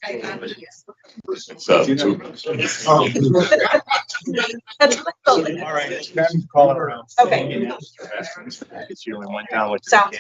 So, That's what I felt. All right, then call it around. Okay. she only went down with. Sounds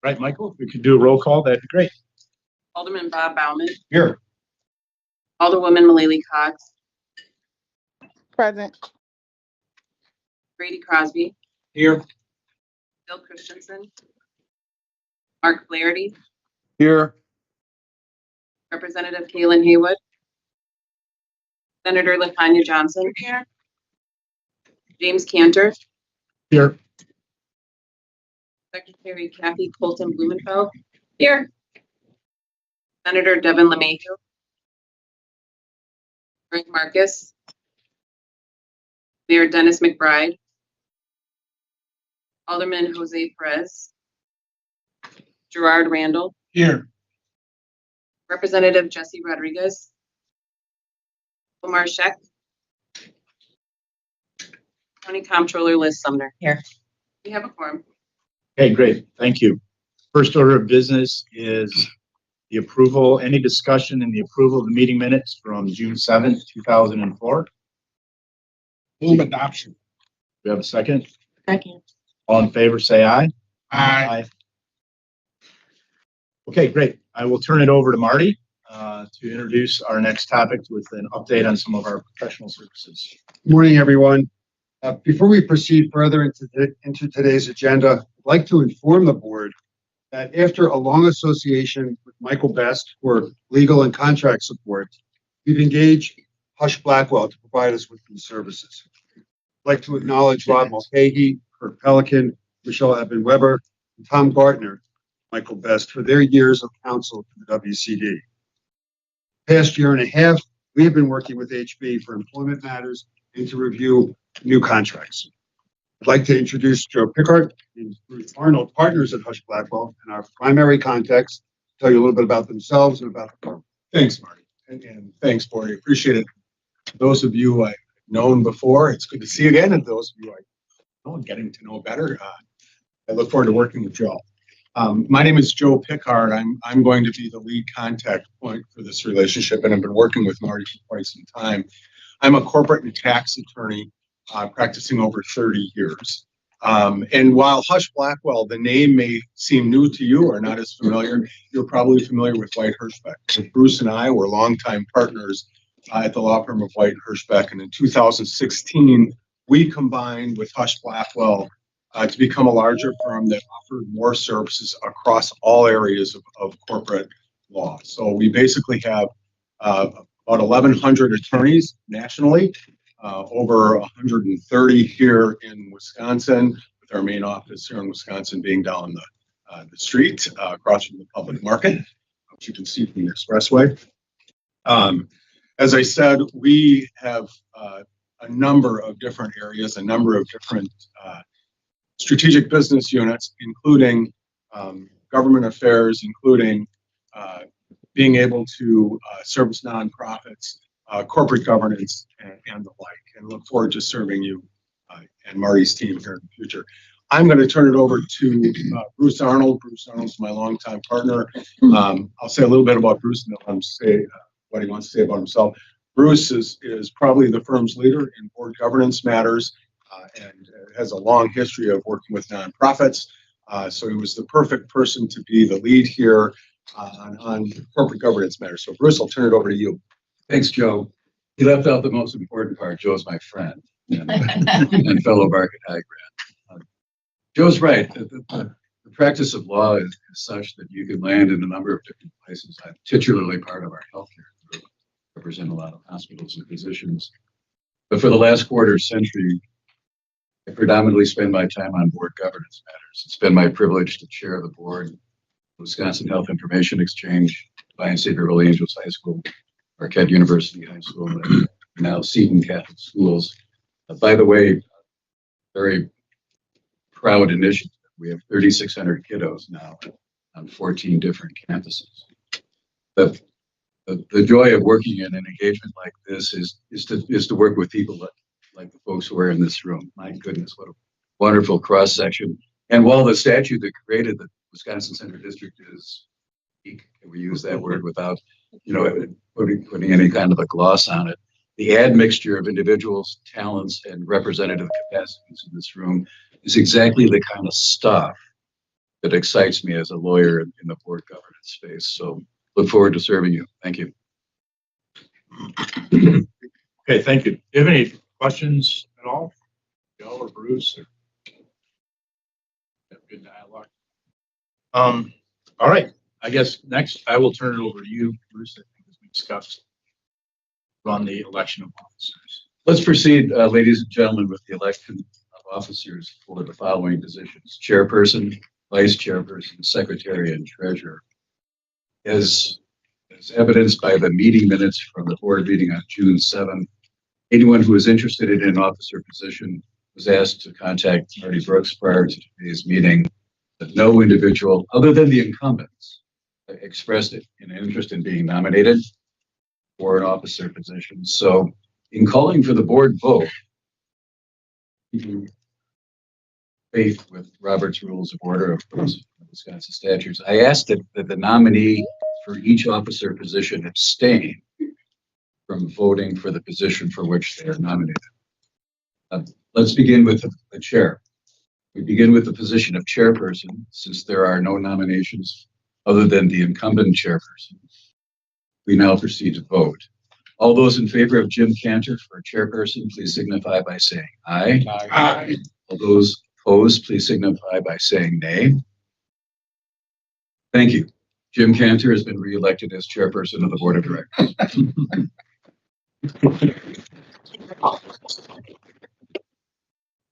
Right, Michael, if we could do a roll call, that'd be great. Alderman Bob Bauman, Here. Alderwoman Malely Cox, Present. Brady Crosby, Here. Bill Christensen, Mark Flaherty, Here. Representative Kaylin Haywood, Senator LaTanya Johnson, James Cantor, Here. Secretary Kathy Colton Blumenfeld, here. Senator Devin LeMahieu, Greg Marcus, Mayor Dennis McBride, Alderman Jose Perez, Gerard Randall, Here. Representative Jesse Rodriguez, Omar Sheck, County Comptroller Liz Sumner. Here. We have a quorum. Okay, great. Thank you. First order of business is the approval, any discussion in the approval of the meeting minutes from June 7th, 2004. Move adoption. Do we have a second? Second. All in favor, say aye. Aye. Okay, great. I will turn it over to Marty to introduce our next topic with an update on some of our professional services. Good morning, everyone. Before we proceed further into today's agenda, I'd like to inform the board that after a long association with Michael Best for legal and contract support, we've engaged Hush Blackwell to provide us with these services. I'd like to acknowledge Rob Mulcahy, Kirk Pelican, Michelle Evan Weber, and Tom Gartner, Michael Best, for their years of counsel to the WCD. Past year and a half, we have been working with HB for employment matters and to review new contracts. I'd like to introduce Joe Pickard and Bruce Arnold, partners at Hush Blackwell, and our primary contacts, tell you a little bit about themselves and about the firm. Thanks, Marty. And thanks, Marty. Appreciate it. Those of you I've known before, it's good to see you again. And those of you I know, getting to know better, I look forward to working with Joe. My name is Joe Pickard. I'm going to be the lead contact point for this relationship, and I've been working with Marty for quite some time. I'm a corporate and tax attorney practicing over 30 years. And while Hush Blackwell, the name may seem new to you or not as familiar, you're probably familiar with White Hirschbeck. Bruce and I were longtime partners at the law firm of White Hirschbeck. And in 2016, we combined with Hush Blackwell to become a larger firm that offered more services across all areas of corporate law. So we basically have about 1,100 attorneys nationally, over 130 here in Wisconsin, with our main office here in Wisconsin being down the street across from the public market, which you can see from the expressway. As I said, we have a number of different areas, a number of different strategic business units, including government affairs, including being able to service nonprofits, corporate governance, and the like, and look forward to serving you and Marty's team here in the future. I'm going to turn it over to Bruce Arnold. Bruce Arnold's my longtime partner. I'll say a little bit about Bruce and then let him say what he wants to say about himself. Bruce is probably the firm's leader in board governance matters and has a long history of working with nonprofits. So he was the perfect person to be the lead here on corporate governance matters. So Bruce, I'll turn it over to you. Thanks, Joe. He left out the most important part. Joe's my friend and fellow Barket High grad. Joe's right. The practice of law is such that you can land in a number of different places. I'm titularly part of our healthcare group, represent a lot of hospitals and physicians. But for the last quarter century, I predominantly spend my time on board governance matters. It's been my privilege to chair the board of Wisconsin Health Information Exchange, Vine St. Beverly Angels High School, Marquette University High School, and now Seton Catholic Schools. By the way, very proud initiative. We have 3,600 kiddos now on 14 different campuses. The joy of working in an engagement like this is to work with people like the folks who are in this room. My goodness, what a wonderful cross section. And while the statute that created the Wisconsin Central District is unique, we use that word without, putting any kind of a gloss on it. The admixture of individuals, talents, and representative capacities in this room is exactly the kind of stuff that excites me as a lawyer in the board governance space. So look forward to serving you. Thank you. Okay, thank you. Do you have any questions at all? Joe or Bruce? Or... Good dialogue. All right. I guess next I will turn it over to you, Bruce, I think, as we discussed on the election of officers. Let's proceed, ladies and gentlemen, with the election of officers for the following positions: chairperson, vice chairperson, secretary, and treasurer. As evidenced by the meeting minutes from the board meeting on June 7th, anyone who is interested in an officer position was asked to contact Marty Brooks prior to today's meeting, but no individual other than the incumbents expressed an interest in being nominated for an officer position. So in calling for the board vote, faith with Robert's Rules of Order of Wisconsin statutes, I asked that the nominee for each officer position abstain from voting for the position for which they are nominated. Let's begin with the chair. We begin with the position of chairperson, since there are no nominations other than the incumbent chairperson. We now proceed to vote. All those in favor of Jim Cantor for chairperson, please signify by saying aye. Aye. All those opposed, please signify by saying nay. Thank you. Jim Cantor has been reelected as chairperson of the board of directors.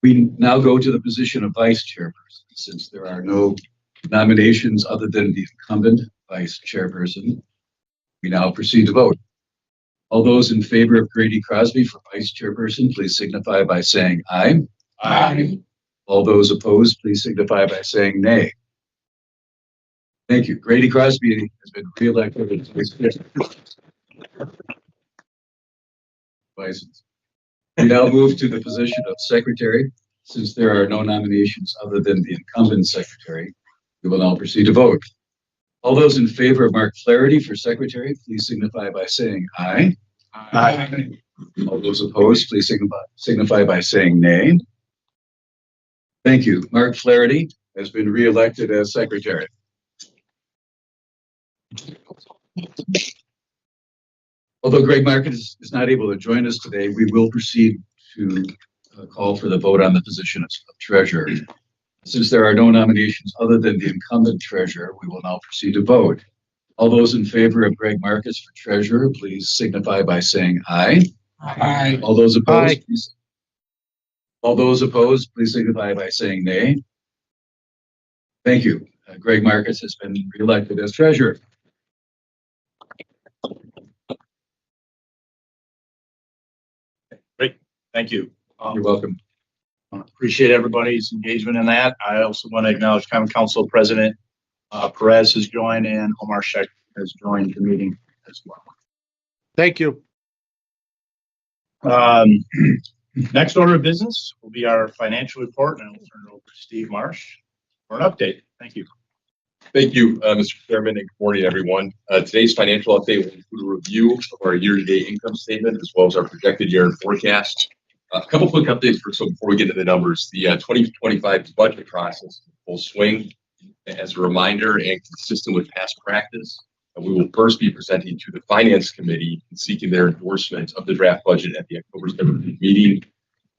We now go to the position of vice chairperson. Since there are no nominations other than the incumbent vice chairperson, we now proceed to vote. All those in favor of Grady Crosby for vice chairperson, please signify by saying aye. Aye. All those opposed, please signify by saying nay. Thank you. Grady Crosby has been reelected as vice chairperson. We now move to the position of secretary. Since there are no nominations other than the incumbent secretary, we will now proceed to vote. All those in favor of Mark Flaherty for secretary, please signify by saying aye. Aye. All those opposed, please signify by saying nay. Thank you. Mark Flaherty has been reelected as secretary. Although Greg Market is not able to join us today, we will proceed to call for the vote on the position of treasurer. Since there are no nominations other than the incumbent treasurer, we will now proceed to vote. All those in favor of Greg Marcus for treasurer, please signify by saying aye. Aye. All those opposed, please signify by saying nay. Thank you. Greg Marcus has been reelected as treasurer. Great. Thank you. You're welcome. Appreciate everybody's engagement in that. I also want to acknowledge Common Council President Perez has joined, and Omar Sheikh has joined the meeting as well. Thank you. Next order of business will be our financial report, and I'll turn it over to Steve Marsh for an update. Thank you. Thank you, Mr. Chairman, and good morning, everyone. Today's financial update will include a review of our year-to-date income statement as well as our projected year-end forecast. A couple quick updates before we get into the numbers. The 2025 budget process is in full swing. As a reminder and consistent with past practice, we will first be presenting to the Finance Committee and seeking their endorsement of the draft budget at the October 7th meeting.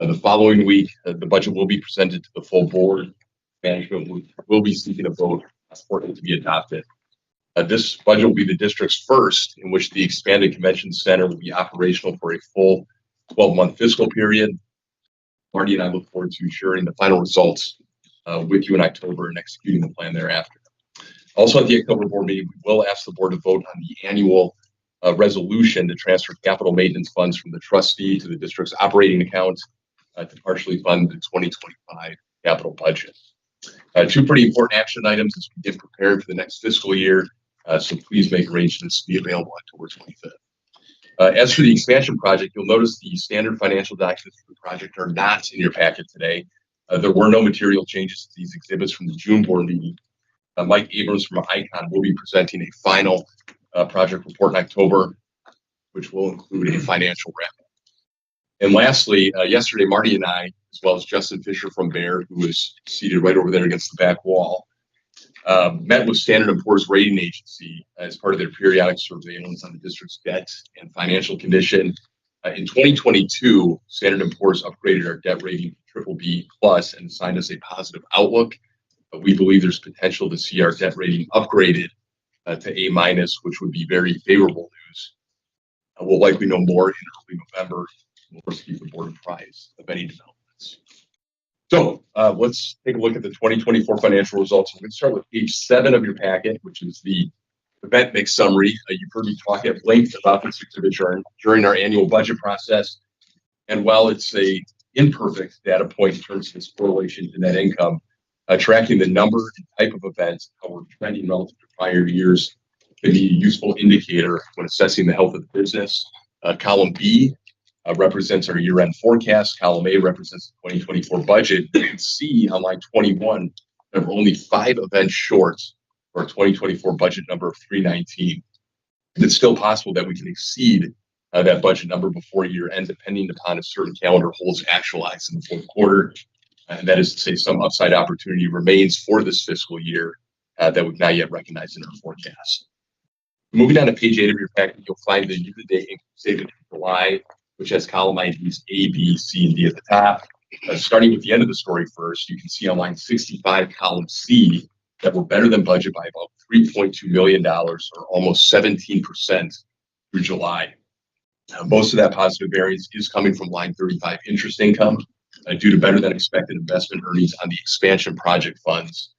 The following week, the budget will be presented to the full board. Management will be seeking a vote for it to be adopted. This budget will be the district's first in which the expanded convention center will be operational for a full 12-month fiscal period. Marty and I look forward to sharing the final results with you in October and executing the plan thereafter. Also at the October board meeting, we will ask the board to vote on the annual resolution to transfer capital maintenance funds from the trustee to the district's operating account to partially fund the 2025 capital budget. Two pretty important action items as we get prepared for the next fiscal year, so please make arrangements to be available October 25th. As for the expansion project, you'll notice the standard financial documents for the project are not in your packet today. There were no material changes to these exhibits from the June board meeting. Mike Abrams from ICON will be presenting a final project report in October, which will include a financial wrap-up. And lastly, yesterday, Marty and I, as well as Justin Fisher from Baird, who is seated right over there against the back wall, met with Standard & Poor's rating agency as part of their periodic surveillance on the district's debt and financial condition. In 2022, Standard & Poor's upgraded our debt rating to BBB plus and assigned us a positive outlook. But we believe there's potential to see our debt rating upgraded to A minus, which would be very favorable news. We'll likely know more in early November. We'll of course keep the board apprised of any developments. So let's take a look at the 2024 financial results. We're going to start with page 7 of your packet, which is the event mix summary. You've heard me talk at length about this exhibit during our annual budget process. And while it's a imperfect data point in terms of its correlation to net income, tracking the number and type of events, how we're trending relative to prior years, can be a useful indicator when assessing the health of the business. Column B represents our year-end forecast. Column A represents the 2024 budget. You can see on line 21 that we're only 5 events short for our 2024 budget number of 319. And it's still possible that we can exceed that budget number before year end, depending upon if certain calendar holds actualized in the fourth quarter. And that is to say, some upside opportunity remains for this fiscal year that we've not yet recognized in our forecast. Moving on to page 8 of your packet, you'll find the year-to-date income statement for July, which has column IDs A, B, C, and D at the top. Starting with the end of the story first, you can see on line 65, column C, that we're better than budget by about $3.2 million, or almost 17% through July. Most of that positive variance is coming from line 35 interest income due to better than expected investment earnings on the expansion project funds,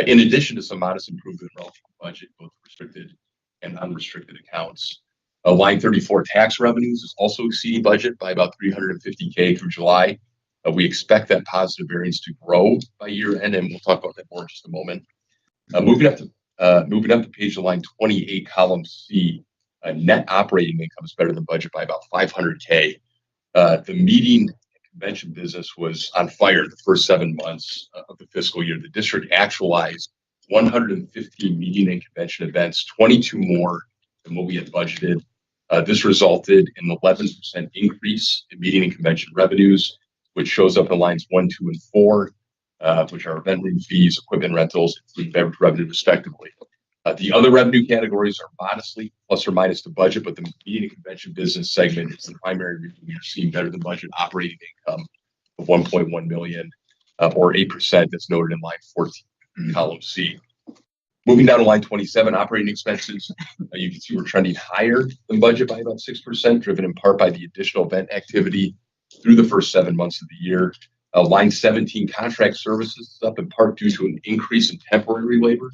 in addition to some modest improvement relative to budget, both restricted and unrestricted accounts. Line 34 tax revenues is also exceeding budget by about $350K through July. We expect that positive variance to grow by year end, and we'll talk about that more in just a moment. Moving up to page line 28, column C, net operating income is better than budget by about $500K. The meeting and convention business was on fire the first 7 months of the fiscal year. The district actualized 115 meeting and convention events, 22 more than what we had budgeted. This resulted in an 11% increase in meeting and convention revenues, which shows up in lines 1, 2, and 4, which are event room fees, equipment rentals, and food and beverage revenue, respectively. The other revenue categories are modestly plus or minus the budget, but the meeting and convention business segment is the primary reason we are seeing better than budget operating income of $1.1 million, or 8%, that's noted in line 14, column C. Moving down to line 27, operating expenses, you can see we're trending higher than budget by about 6%, driven in part by the additional event activity through the first 7 months of the year. Line 17, contract services, is up in part due to an increase in temporary labor.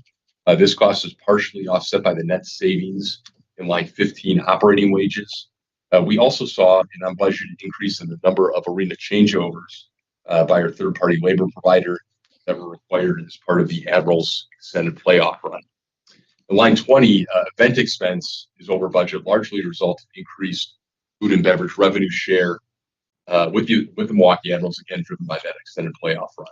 This cost is partially offset by the net savings in line 15, operating wages. We also saw an unbudgeted increase in the number of arena changeovers by our third-party labor provider that were required as part of the Admirals extended playoff run. In line 20, event expense is over budget, largely a result of increased food and beverage revenue share with the Milwaukee Admirals, again driven by that extended playoff run.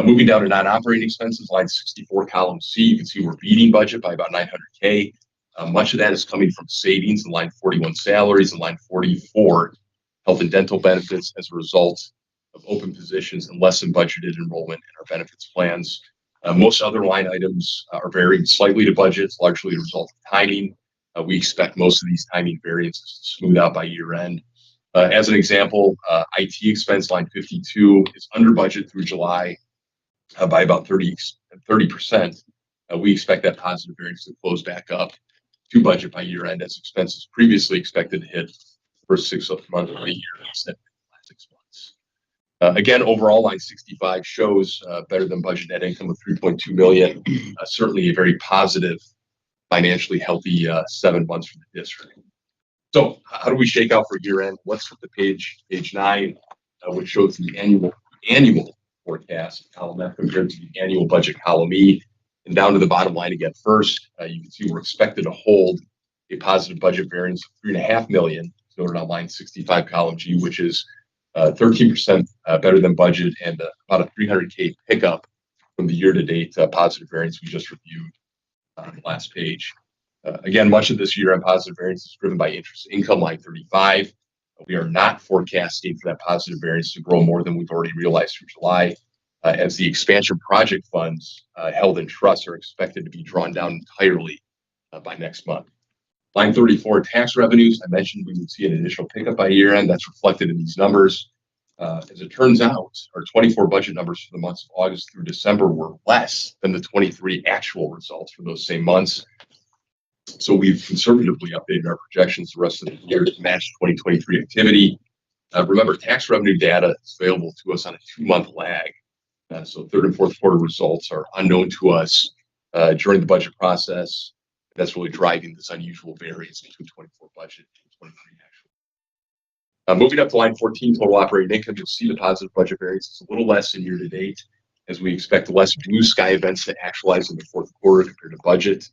Moving down to non-operating expenses, line 64, column C, you can see we're beating budget by about $900K. Much of that is coming from savings in line 41, salaries, and line 44, health and dental benefits, as a result of open positions and less than budgeted enrollment in our benefits plans. Most other line items are varying slightly to budgets, largely a result of timing. We expect most of these timing variances to smooth out by year end. As an example, IT expense, line 52, is under budget through July by about 30%. We expect that positive variance to close back up to budget by year end, as expenses previously expected to hit the first 6 months of the year instead of the last 6 months. Again, overall, line 65 shows better than budget net income of $3.2 million. Certainly a very positive, financially healthy 7 months for the district. So how do we shake out for year end? Let's flip to page 9, which shows the annual forecast, column F, compared to the annual budget, column E. And down to the bottom line again first, you can see we're expected to hold a positive budget variance of $3.5 million, noted on line 65, column G, which is 13% better than budget, and about a $300K pickup from the year-to-date positive variance we just reviewed on the last page. Again, much of this year-end positive variance is driven by interest income, line 35. We are not forecasting for that positive variance to grow more than we've already realized through July. as the expansion project funds held in trust are expected to be drawn down entirely by next month. Line 34, tax revenues. I mentioned we would see an initial pickup by year end. That's reflected in these numbers. As it turns out, our 24 budget numbers for the months of August through December were less than the 23 actual results for those same months. So we've conservatively updated our projections the rest of the year to match 2023 activity. Remember, tax revenue data is available to us on a 2-month lag. So third and fourth quarter results are unknown to us during the budget process. That's really driving this unusual variance between 24 budget and 23 actual. Moving up to line 14, total operating income, you'll see the positive budget variance is a little less than year to date, as we expect less blue sky events to actualize in the fourth quarter compared to budget.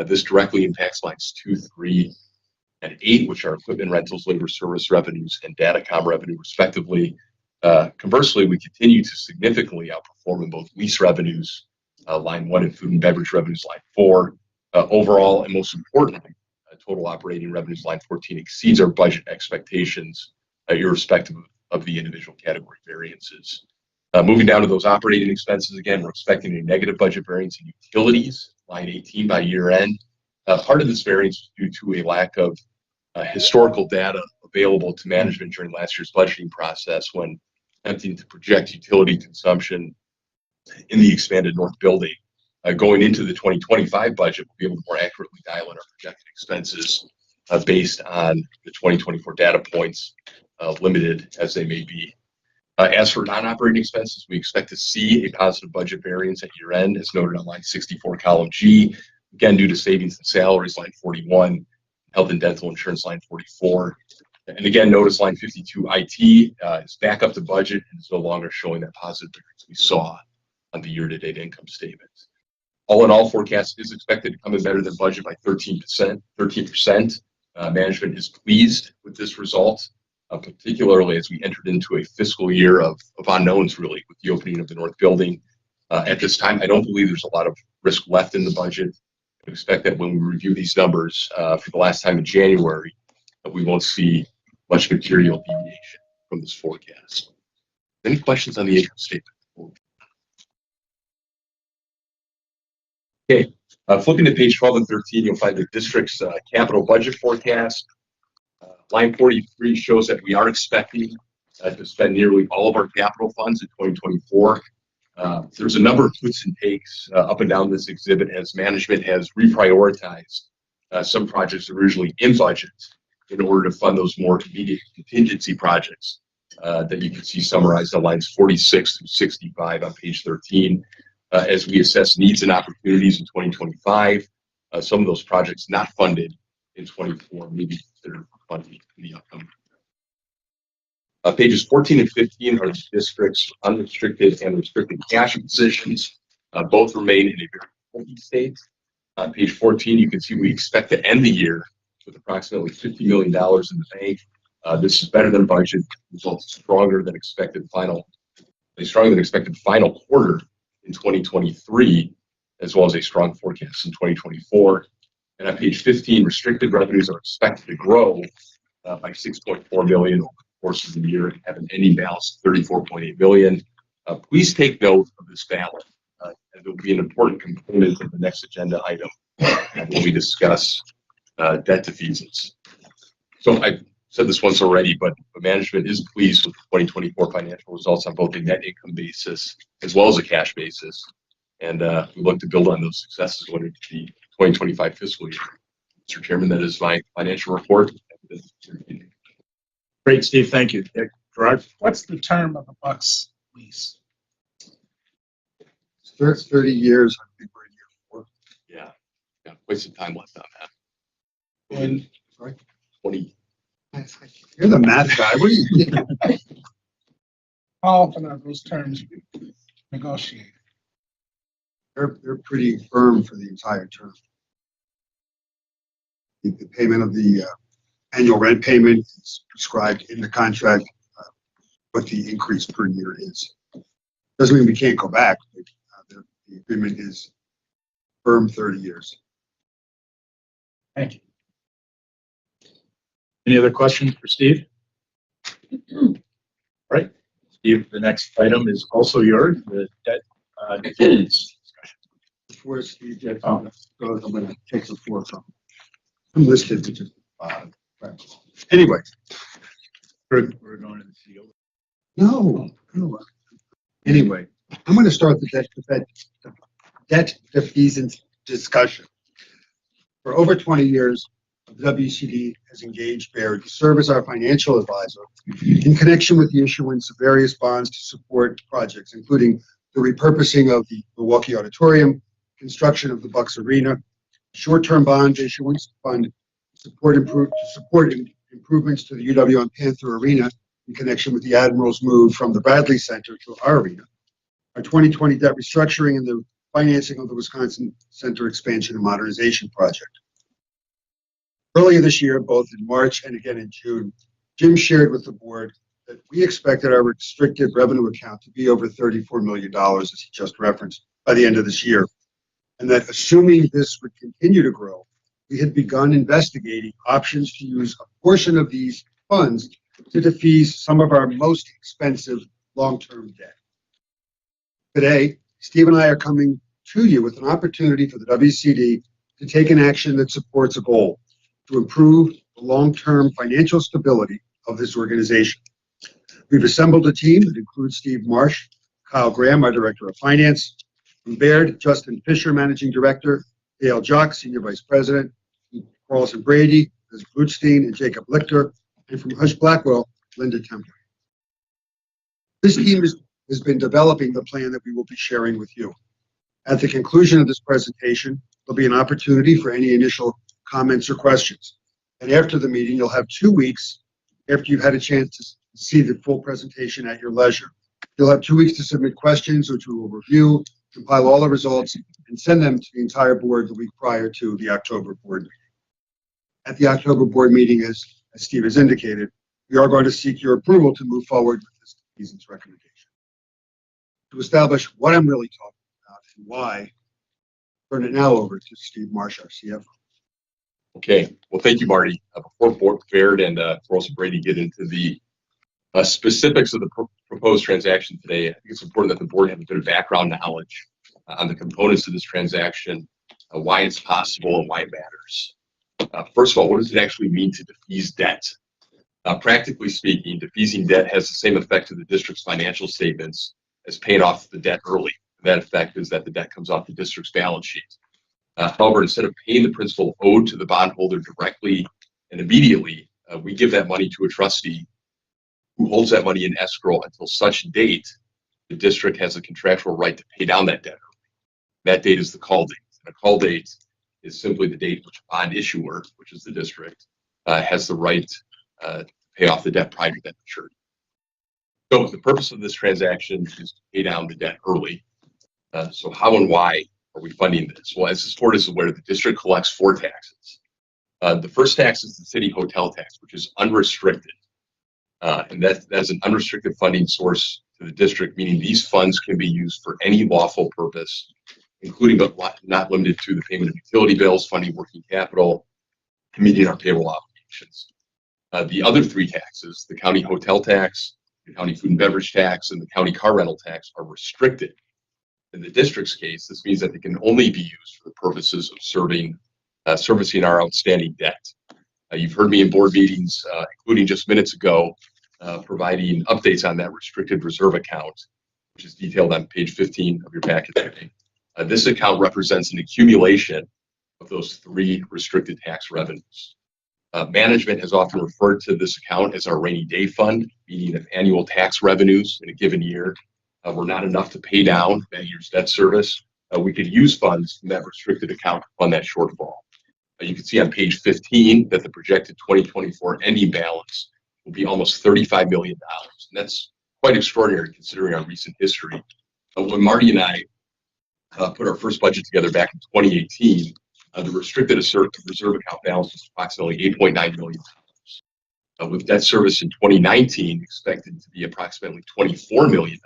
This directly impacts lines 2, 3, and 8, which are equipment rentals, labor service revenues, and datacom revenue, respectively. Conversely, we continue to significantly outperform in both lease revenues, line 1, and food and beverage revenues, line 4. Overall, and most importantly, total operating revenues, line 14, exceeds our budget expectations, irrespective of the individual category variances. Moving down to those operating expenses, again, we're expecting a negative budget variance in utilities, line 18, by year end. Part of this variance is due to a lack of historical data available to management during last year's budgeting process when attempting to project utility consumption in the expanded north building. Going into the 2025 budget, we'll be able to more accurately dial in our projected expenses based on the 2024 data points, limited as they may be. As for non-operating expenses, we expect to see a positive budget variance at year end, as noted on line 64, column G, again due to savings in salaries, line 41, health and dental insurance, line 44. And again, notice line 52, IT is back up to budget and is no longer showing that positive variance we saw on the year-to-date income statement. All in all, forecast is expected to come in better than budget by 13%. Management is pleased with this result, particularly as we entered into a fiscal year of unknowns, really, with the opening of the north building. At this time, I don't believe there's a lot of risk left in the budget. I expect that when we review these numbers for the last time in January, that we won't see much material deviation from this forecast. Any questions on the income statement? Okay, flipping to page 12 and 13, you'll find the district's capital budget forecast. Line 43 shows that we are expecting to spend nearly all of our capital funds in 2024. There's a number of puts and takes up and down this exhibit as management has reprioritized some projects originally in budget in order to fund those more immediate contingency projects that you can see summarized on lines 46 through 65 on page 13. As we assess needs and opportunities in 2025, some of those projects not funded in 24 may be considered funded in the upcoming year. Pages 14 and 15 are the district's unrestricted and restricted cash positions. Both remain in a very healthy state. On page 14, you can see we expect to end the year with approximately $50 million in the bank. This is better than budget, results stronger than expected final quarter in 2023, as well as a strong forecast in 2024. And on page 15, restricted revenues are expected to grow by $6.4 million over the course of the year and have an ending balance of $34.8 million. Please take note of this balance. It will be an important component of the next agenda item when we discuss debt defeasance. So I've said this once already, but management is pleased with the 2024 financial results on both a net income basis as well as a cash basis. And we look to build on those successes going into the 2025 fiscal year. Mr. Chairman, that is my financial report. Great, Steve. Thank you. Gerard? What's the term of the Bucks lease? It's 30 years. I think we're in year 4. Yeah, quite some time left on that. And Sorry? 20. You're the math guy. What are you? how often are those terms negotiated? They're pretty firm for the entire term. The payment of the annual rent payment is prescribed in the contract, what the increase per year is. Doesn't mean we can't go back, but the agreement is firm 30 years. Thank you. Any other questions for Steve? All right, Steve, the next item is also yours, the debt, defeasance discussion. Before Steve gets on, goes, I'm gonna take the floor from. I'm listed, which is, anyway, We're going to the CEO. no. Anyway, I'm gonna start the debt defeasance discussion. For over 20 years, the WCD has engaged Baird to serve as our financial advisor in connection with the issuance of various bonds to support projects, including the repurposing of the Milwaukee Auditorium, construction of the Bucks Arena, short-term bond issuance to fund improvements to the UW on Panther Arena in connection with the Admiral's move from the Bradley Center to our arena, our 2020 debt restructuring, and the financing of the Wisconsin Center expansion and modernization project. Earlier this year, both in March and again in June, Jim shared with the board that we expected our restricted revenue account to be over $34 million, as he just referenced, by the end of this year. And that assuming this would continue to grow, we had begun investigating options to use a portion of these funds to defease some of our most expensive long-term debt. Today, Steve and I are coming to you with an opportunity for the WCD to take an action that supports a goal to improve the long-term financial stability of this organization. We've assembled a team that includes Steve Marsh, Kyle Graham, our Director of Finance, from Baird, Justin Fisher, Managing Director, Dale Jock, Senior Vice President, Carlson Brady, Liz Blutstein, and Jacob Lichter, and from Hush Blackwell, Linda Temple. This team has been developing the plan that we will be sharing with you. At the conclusion of this presentation, there'll be an opportunity for any initial comments or questions. And after the meeting, you'll have 2 weeks after you've had a chance to see the full presentation at your leisure. You'll have 2 weeks to submit questions, which we will review, compile all the results, and send them to the entire board the week prior to the October board meeting. At the October board meeting, as Steve has indicated, we are going to seek your approval to move forward with this defeasance recommendation. To establish what I'm really talking about and why, turn it now over to Steve Marsh, our CFO. Okay, well, thank you, Marty. Before Baird and Carlson Brady get into the specifics of the proposed transaction today, I think it's important that the board have a bit of background knowledge on the components of this transaction, why it's possible and why it matters. First of all, what does it actually mean to defease debt? Practically speaking, defeasing debt has the same effect to the district's financial statements as paying off the debt early. That effect is that the debt comes off the district's balance sheet. However, instead of paying the principal owed to the bondholder directly and immediately, we give that money to a trustee who holds that money in escrow until such date the district has a contractual right to pay down that debt early. That date is the call date. And a call date is simply the date which a bond issuer, which is the district, has the right to pay off the debt prior to that maturity. So the purpose of this transaction is to pay down the debt early. So how and why are we funding this? Well, as this board is aware, the district collects 4 taxes. The first tax is the city hotel tax, which is unrestricted. And that is an unrestricted funding source to the district, meaning these funds can be used for any lawful purpose, including but not limited to the payment of utility bills, funding working capital, and meeting our payroll obligations. The other 3 taxes, the county hotel tax, the county food and beverage tax, and the county car rental tax, are restricted. In the district's case, this means that they can only be used for the purposes of servicing our outstanding debt. You've heard me in board meetings, including just minutes ago, providing updates on that restricted reserve account, which is detailed on page 15 of your packet today. This account represents an accumulation of those 3 restricted tax revenues. Management has often referred to this account as our rainy day fund, meaning if annual tax revenues in a given year were not enough to pay down that year's debt service, we could use funds from that restricted account to fund that shortfall. You can see on page 15 that the projected 2024 ending balance will be almost $35 million. And that's quite extraordinary considering our recent history. When Marty and I put our first budget together back in 2018, the restricted reserve account balance was approximately $8.9 million. With debt service in 2019 expected to be approximately $24 million,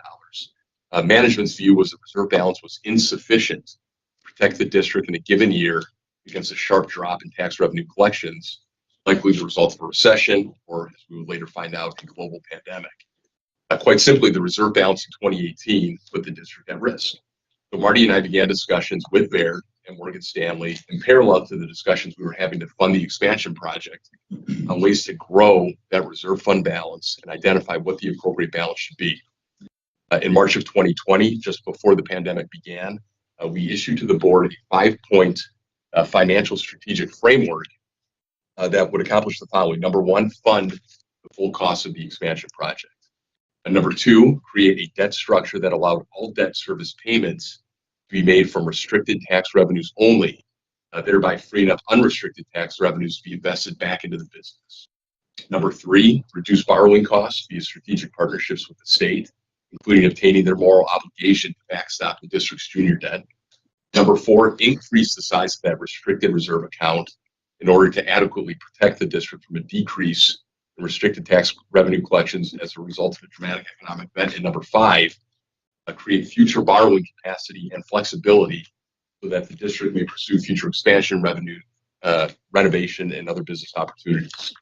management's view was the reserve balance was insufficient to protect the district in a given year against a sharp drop in tax revenue collections, likely the result of a recession or, as we would later find out, a global pandemic. Quite simply, the reserve balance in 2018 put the district at risk. So Marty and I began discussions with Baird and Morgan Stanley in parallel to the discussions we were having to fund the expansion project on ways to grow that reserve fund balance and identify what the appropriate balance should be. In March of 2020, just before the pandemic began, we issued to the board a 5-point financial strategic framework that would accomplish the following. Number one, fund the full cost of the expansion project. And number two, create a debt structure that allowed all debt service payments to be made from restricted tax revenues only, thereby freeing up unrestricted tax revenues to be invested back into the business. Number three, reduce borrowing costs via strategic partnerships with the state, including obtaining their moral obligation to backstop the district's junior debt. Number four, increase the size of that restricted reserve account in order to adequately protect the district from a decrease in restricted tax revenue collections as a result of a dramatic economic event. And number five, create future borrowing capacity and flexibility so that the district may pursue future expansion, revenue, renovation, and other business opportunities.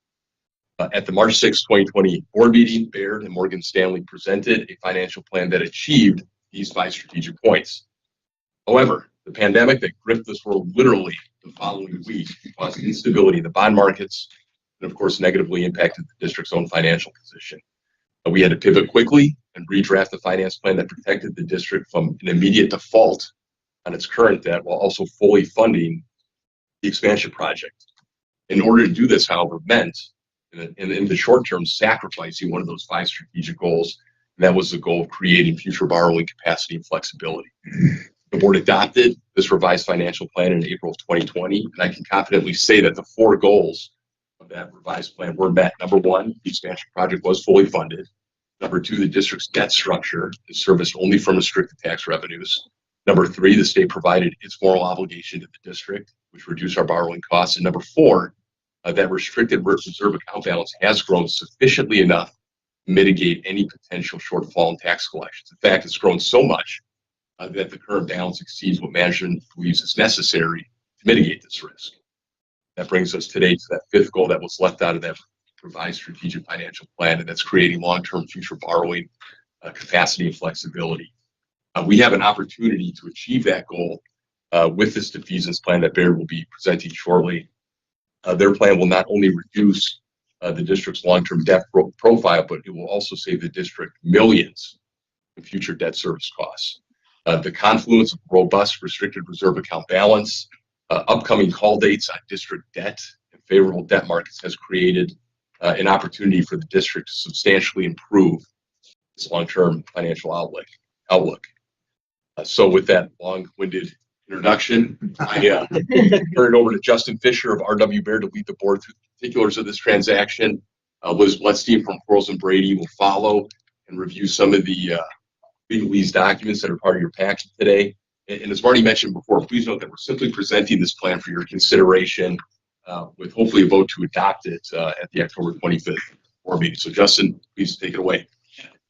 At the March 6, 2020 board meeting, Baird and Morgan Stanley presented a financial plan that achieved these 5 strategic points. However, the pandemic that gripped this world literally the following week caused instability in the bond markets and, of course, negatively impacted the district's own financial position. We had to pivot quickly and redraft the finance plan that protected the district from an immediate default on its current debt while also fully funding the expansion project. In order to do this, however, meant in the short term sacrificing one of those 5 strategic goals, and that was the goal of creating future borrowing capacity and flexibility. The board adopted this revised financial plan in April of 2020, and I can confidently say that the 4 goals of that revised plan were met. Number one, the expansion project was fully funded. Number two, the district's debt structure is serviced only from restricted tax revenues. Number three, the state provided its moral obligation to the district, which reduced our borrowing costs. And number four, that restricted reserve account balance has grown sufficiently enough to mitigate any potential shortfall in tax collections. In fact, it's grown so much that the current balance exceeds what management believes is necessary to mitigate this risk. That brings us today to that 5th goal that was left out of that revised strategic financial plan, and that's creating long-term future borrowing capacity and flexibility. We have an opportunity to achieve that goal with this defeasance plan that Baird will be presenting shortly. Their plan will not only reduce the district's long-term debt profile, but it will also save the district millions in future debt service costs. The confluence of robust restricted reserve account balance, upcoming call dates on district debt, and favorable debt markets has created an opportunity for the district to substantially improve its long-term financial outlook. So with that long-winded introduction, I turn it over to Justin Fisher of RW Baird to lead the board through the particulars of this transaction. Liz Bledstein from Quarles and Brady will follow and review some of the legalese documents that are part of your package today. And as Marty mentioned before, please note that we're simply presenting this plan for your consideration with hopefully a vote to adopt it at the October 25th board meeting. So Justin, please take it away.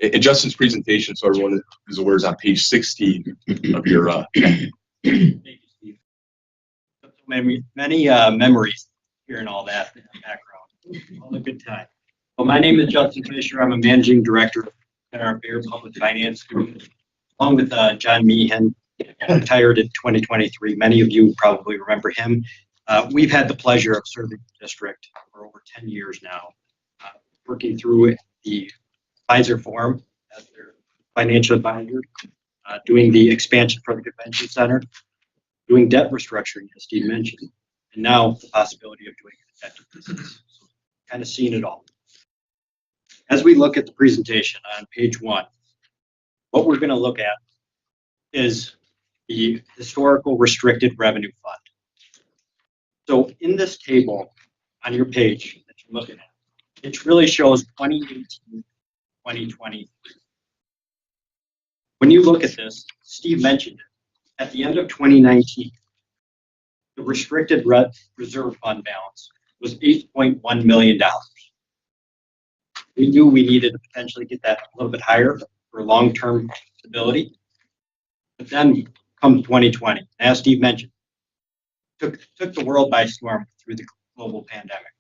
And Justin's presentation, so everyone is aware, is on page 16 of your Thank you, Steve. So many memories hearing all that in the background. All a good time. Well, my name is Justin Fisher. I'm a managing director at our Baird Public Finance Group, along with John Meehan, retired in 2023. Many of you probably remember him. We've had the pleasure of serving the district for over 10 years now, working through the advisor forum as their financial advisor, doing the expansion for the convention center, doing debt restructuring, as Steve mentioned, and now the possibility of doing effective business. So kind of seen it all. As we look at the presentation on page 1, what we're going to look at is the historical restricted revenue fund. So in this table on your page that you're looking at, it really shows 2018, 2020. When you look at this, Steve mentioned it, at the end of 2019, the restricted reserve fund balance was $8.1 million. We knew we needed to potentially get that a little bit higher for long-term stability. But then come 2020, as Steve mentioned, took the world by storm through the global pandemic.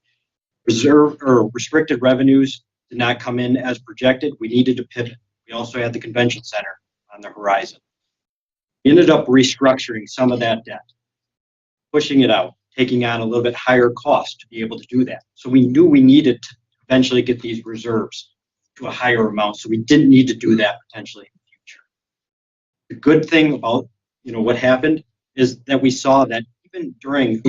Restricted revenues did not come in as projected. We needed to pivot. We also had the convention center on the horizon. We ended up restructuring some of that debt, pushing it out, taking on a little bit higher cost to be able to do that. So we knew we needed to eventually get these reserves to a higher amount, so we didn't need to do that potentially in the future. The good thing about what happened is that we saw that even during,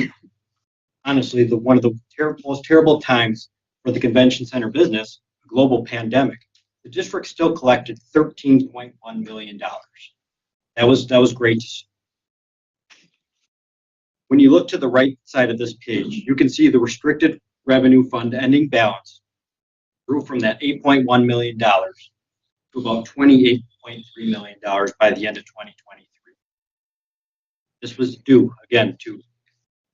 honestly, one of the most terrible times for the convention center business, a global pandemic, the district still collected $13.1 million. That was great to see. When you look to the right side of this page, you can see the restricted revenue fund ending balance grew from that $8.1 million to about $28.3 million by the end of 2023. This was due, again, to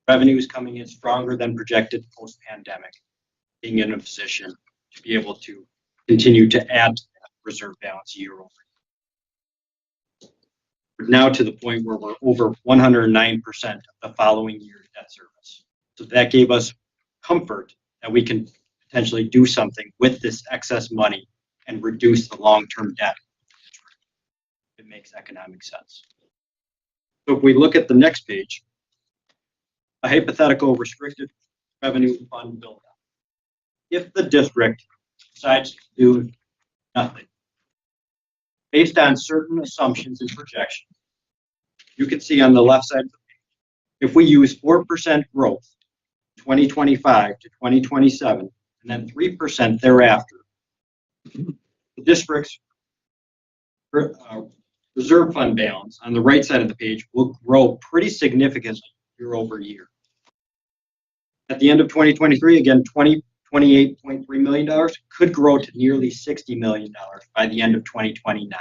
revenues coming in stronger than projected post-pandemic, being in a position to be able to continue to add to that reserve balance year over year. We're now to the point where we're over 109% of the following year's debt service. So that gave us comfort that we can potentially do something with this excess money and reduce the long-term debt. It makes economic sense. So if we look at the next page, a hypothetical restricted revenue fund buildup. If the district decides to do nothing, based on certain assumptions and projections, you can see on the left side of the page, if we use 4% growth 2025 to 2027, and then 3% thereafter, the district's reserve fund balance on the right side of the page will grow pretty significantly year over year. At the end of 2023, again, $28.3 million could grow to nearly $60 million by the end of 2029.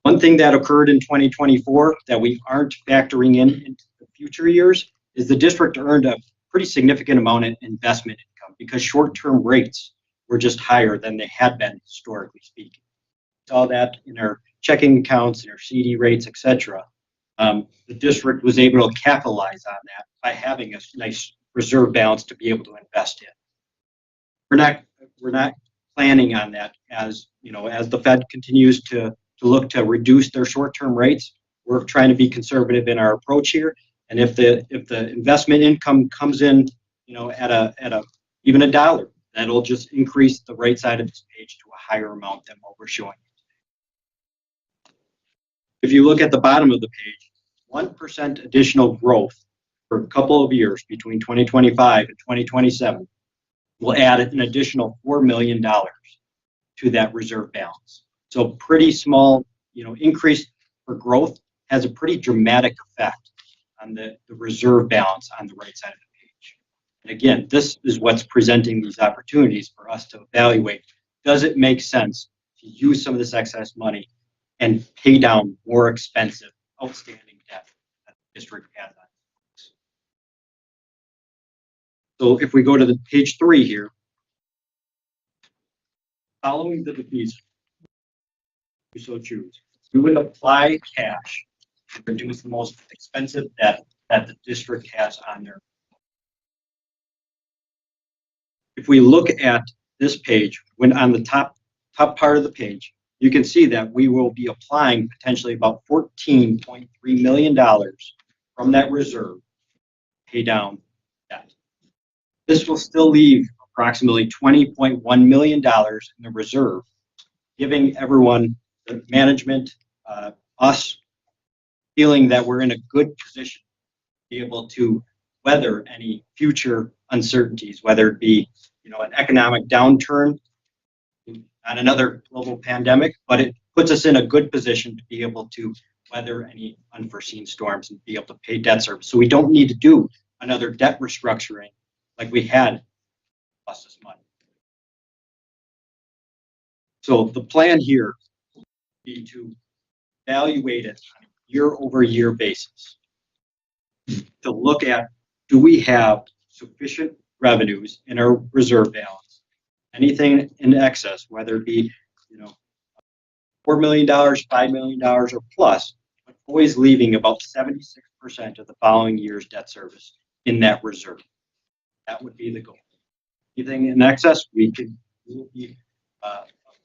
One thing that occurred in 2024 that we aren't factoring into the future years is the district earned a pretty significant amount of investment income because short-term rates were just higher than they had been historically speaking. We saw that in our checking accounts, in our CD rates, etc. The district was able to capitalize on that by having a nice reserve balance to be able to invest in. We're not planning on that as the Fed continues to look to reduce their short-term rates. We're trying to be conservative in our approach here. And if the investment income comes in, at even a dollar, that'll just increase the right side of this page to a higher amount than what we're showing. If you look at the bottom of the page, 1% additional growth for a couple of years between 2025 and 2027 will add an additional $4 million to that reserve balance. So pretty small, increase for growth has a pretty dramatic effect on the reserve balance on the right side of the page. And again, this is what's presenting these opportunities for us to evaluate. Does it make sense to use some of this excess money and pay down more expensive outstanding debt that the district has on it? So if we go to the page 3 here, following the defeat, if you so choose, we would apply cash to reduce the most expensive debt that the district has on there. If we look at this page, when on the top part of the page, you can see that we will be applying potentially about $14.3 million from that reserve to pay down debt. This will still leave approximately $20.1 million in the reserve, giving everyone, the management, us, feeling that we're in a good position to be able to weather any future uncertainties, whether it be an economic downturn, not another global pandemic, but it puts us in a good position to be able to weather any unforeseen storms and be able to pay debt service. So we don't need to do another debt restructuring like we had cost us money. So the plan here would be to evaluate it on a year-over-year basis to look at, do we have sufficient revenues in our reserve balance? Anything in excess, whether it be $4 million, $5 million, or plus, but always leaving about 76% of the following year's debt service in that reserve. That would be the goal. Anything in excess, we will be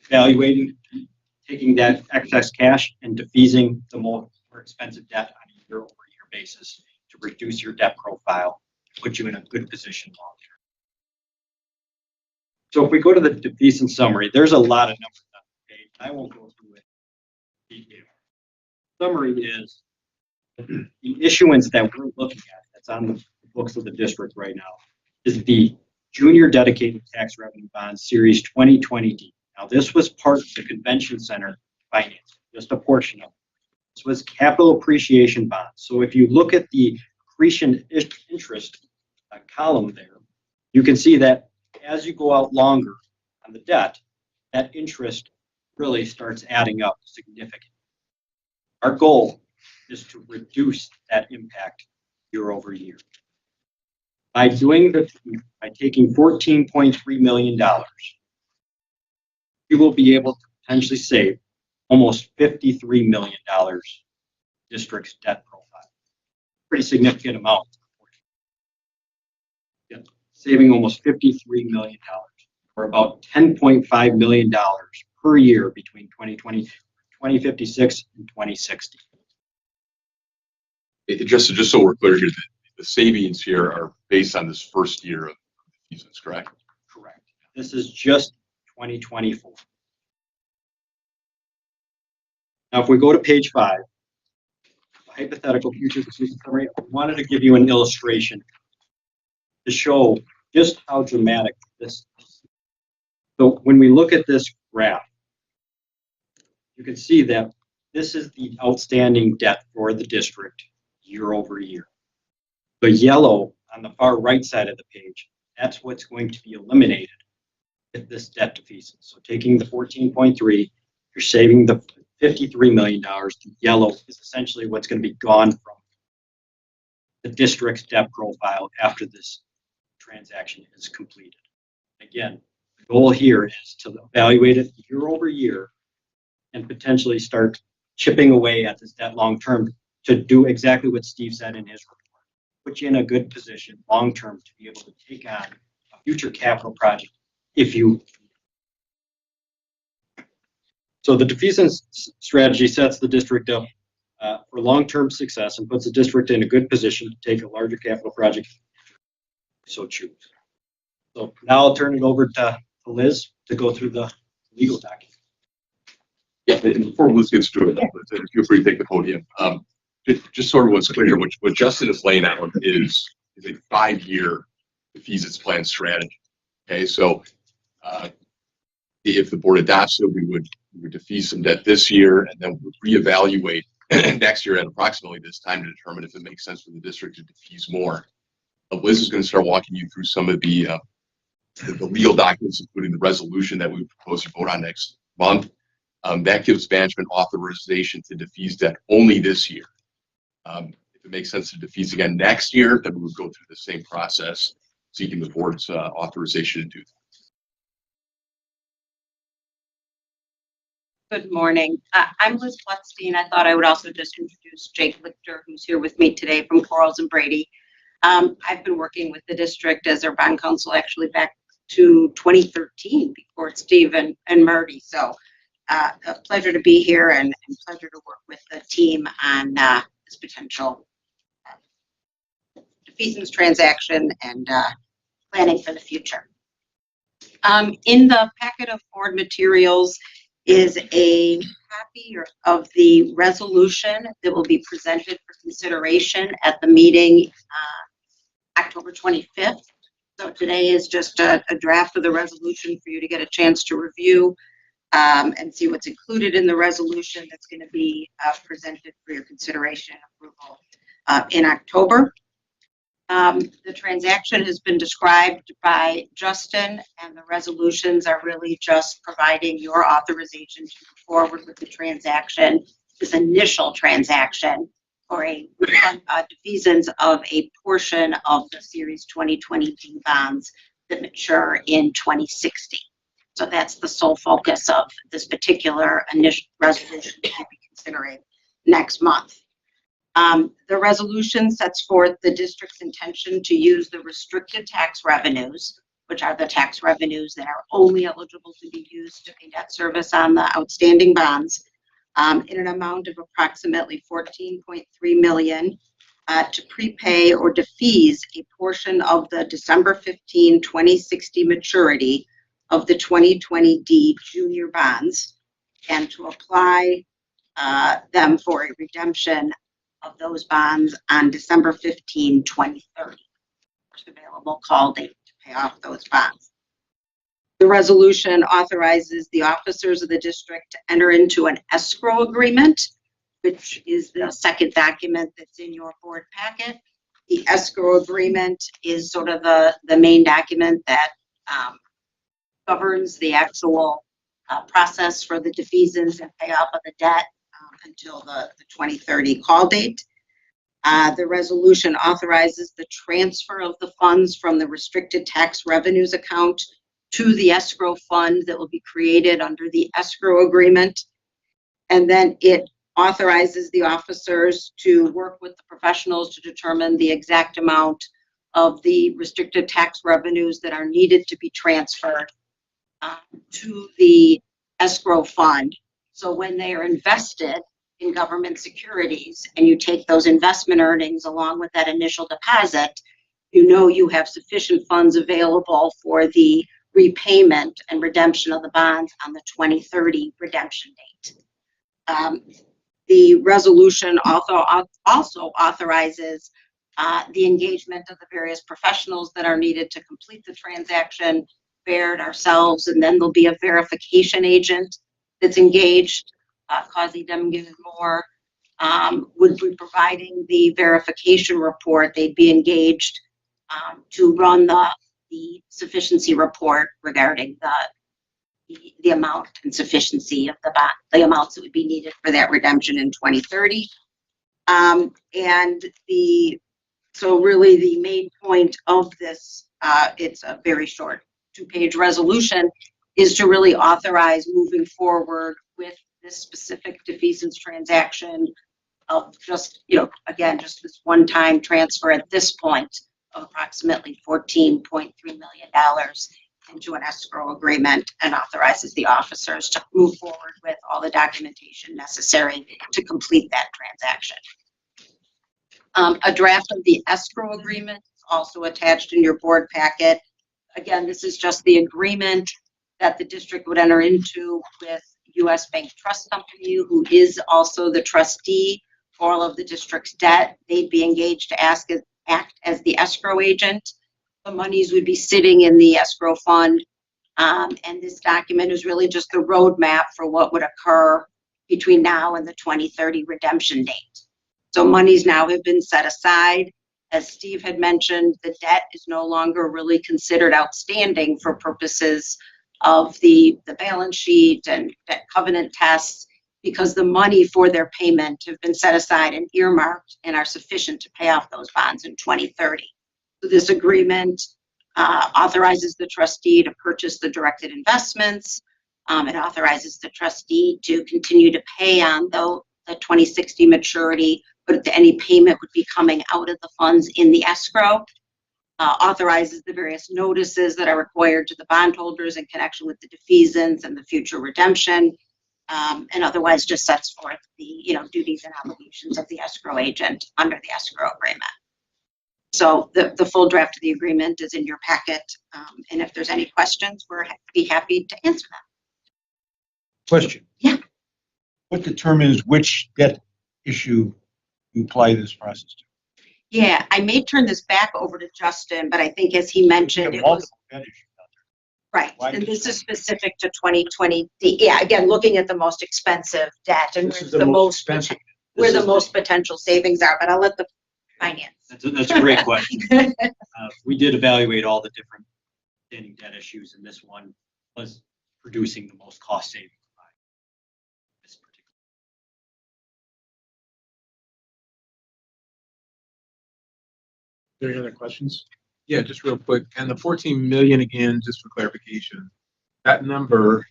evaluating, taking that excess cash and defeasing the more expensive debt on a year-over-year basis to reduce your debt profile, put you in a good position long term. So if we go to the defeasance summary, there's a lot of numbers on the page. I won't go through it in detail. Summary is the issuance that we're looking at, that's on the books of the district right now, is the Junior Dedicated Tax Revenue Bond Series 2020D. Now, this was part of the Convention Center finance, just a portion of it. This was capital appreciation bonds. So if you look at the accretion interest column there, you can see that as you go out longer on the debt, that interest really starts adding up significantly. Our goal is to reduce that impact year over year. By taking $14.3 million, we will be able to potentially save almost $53 million district's debt profile. Pretty significant amount. Yeah, saving almost $53 million, or about $10.5 million per year between 2056 and 2060. Just so we're clear here, the savings here are based on this first year of defeasance, correct? Correct. This is just 2024. Now, if we go to page 5, hypothetical future defeasance summary, I wanted to give you an illustration to show just how dramatic this is. So when we look at this graph, you can see that this is the outstanding debt for the district year over year. The yellow on the far right side of the page, that's what's going to be eliminated with this debt defeasance. So taking the 14.3, you're saving the $53 million. The yellow is essentially what's going to be gone from the district's debt profile after this transaction is completed. Again, the goal here is to evaluate it year over year and potentially start chipping away at this debt long term to do exactly what Steve said in his report. Put you in a good position long term to be able to take on a future capital project if you. So the defeasance strategy sets the district up for long-term success and puts the district in a good position to take a larger capital project, so choose. So now I'll turn it over to Liz to go through the legal document. Yeah, and before Liz gets to it, feel free to take the podium. Just sort of what's clear here, what Justin is laying out is a 5-year defeasance plan strategy. Okay, so if the board adopts it, we would defease some debt this year, and then we would reevaluate next year at approximately this time to determine if it makes sense for the district to defease more. Liz is going to start walking you through some of the legal documents, including the resolution that we propose to vote on next month. That gives management authorization to defease debt only this year. If it makes sense to defease again next year, then we would go through the same process, seeking the board's authorization to do that. Good morning. I'm Liz Plutstein. I thought I would also just introduce Jake Lichter, who's here with me today from Quarles and Brady. I've been working with the district as their bond counsel actually back to 2013 before Steve and Marty. So a pleasure to be here and pleasure to work with the team on this potential defeasance transaction and planning for the future. In the packet of board materials is a copy of the resolution that will be presented for consideration at the meeting October 25th. So today is just a draft of the resolution for you to get a chance to review and see what's included in the resolution that's going to be presented for your consideration and approval in October. The transaction has been described by Justin, and the resolutions are really just providing your authorization to move forward with the transaction, this initial transaction, for a defeasance of a portion of the Series 2020 bonds that mature in 2060. So that's the sole focus of this particular initial resolution to be considering next month. The resolution sets forth the district's intention to use the restricted tax revenues which are the tax revenues that are only eligible to be used to pay debt service on the outstanding bonds, in an amount of approximately $14.3 million to prepay or defease a portion of the December 15, 2060 maturity of the 2020D junior bonds, and to apply them for a redemption of those bonds on December 15, 2030. First available call date to pay off those bonds. The resolution authorizes the officers of the district to enter into an escrow agreement, which is the second document that's in your board packet. The escrow agreement is sort of the main document that governs the actual process for the defeasance and payoff of the debt until the 2030 call date. The resolution authorizes the transfer of the funds from the restricted tax revenues account to the escrow fund that will be created under the escrow agreement. And then it authorizes the officers to work with the professionals to determine the exact amount of the restricted tax revenues that are needed to be transferred to the escrow fund. So when they are invested in government securities and you take those investment earnings along with that initial deposit, you know you have sufficient funds available for the repayment and redemption of the bonds on the 2030 redemption date. The resolution also authorizes the engagement of the various professionals that are needed to complete the transaction, Baird, ourselves, and then there'll be a verification agent that's engaged. Causey Demingen and Moore would be providing the verification report. They'd be engaged to run the sufficiency report regarding the amount and sufficiency of the amounts that would be needed for that redemption in 2030. So really the main point of this, it's a very short 2-page resolution, is to really authorize moving forward with this specific defeasance transaction of just, again, just this one-time transfer at this point of approximately $14.3 million into an escrow agreement, and authorizes the officers to move forward with all the documentation necessary to complete that transaction. A draft of the escrow agreement is also attached in your board packet. Again, this is just the agreement that the district would enter into with U.S. Bank Trust Company, who is also the trustee for all of the district's debt. They'd be engaged to act as the escrow agent. The monies would be sitting in the escrow fund, and this document is really just the roadmap for what would occur between now and the 2030 redemption date. So monies now have been set aside. As Steve had mentioned, the debt is no longer really considered outstanding for purposes of the balance sheet and debt covenant tests, because the money for their payment have been set aside and earmarked and are sufficient to pay off those bonds in 2030. So this agreement authorizes the trustee to purchase the directed investments. It authorizes the trustee to continue to pay on the 2060 maturity, but any payment would be coming out of the funds in the escrow. Authorizes the various notices that are required to the bondholders in connection with the defeasance and the future redemption, and otherwise just sets forth the duties and obligations of the escrow agent under the escrow agreement. So the full draft of the agreement is in your packet, and if there's any questions, we're be happy to answer them. Question. Yeah. What determines which debt issue you apply this process to? Yeah, I may turn this back over to Justin, but I think as he mentioned, it was Debt issues out right. Why And does this is specific to 2020. Yeah, again, looking at the most expensive debt and This is where the the most most expensive. where the most potential savings are, but I'll let the finance. That's a great question. We did evaluate all the different standing debt issues, and this one was producing the most cost savings by this particular. Are there any other questions? Yeah, just real quick. And the 14 million again, just for clarification, that number,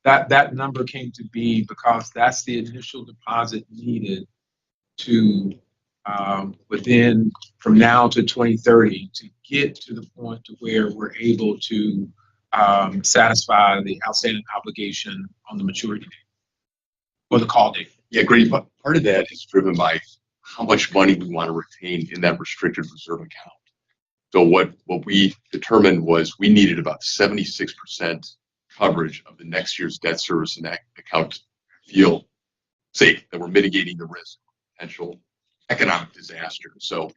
that number came to be because that's the initial deposit needed to within from now to 2030 to get to the point to where we're able to satisfy the outstanding obligation on the maturity date or the call date. Yeah, great. But part of that is driven by how much money we want to retain in that restricted reserve account. So what we determined was we needed about 76% coverage of the next year's debt service in that account to feel safe that we're mitigating the risk of potential economic disaster. So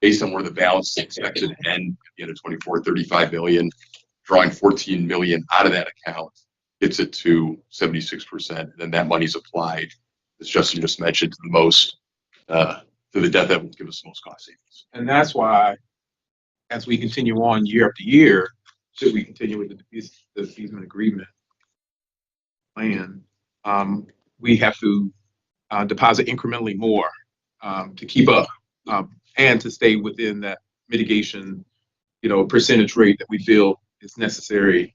based on where the balance is expected to end at the end of 24, 35 million, drawing 14 million out of that account gets it to 76%. And then that money's applied, as Justin just mentioned, to the most, to the debt that will give us the most cost savings. And that's why, as we continue on year after year, should we continue with the defeasance agreement plan, we have to deposit incrementally more to keep up and to stay within that mitigation, percentage rate that we feel is necessary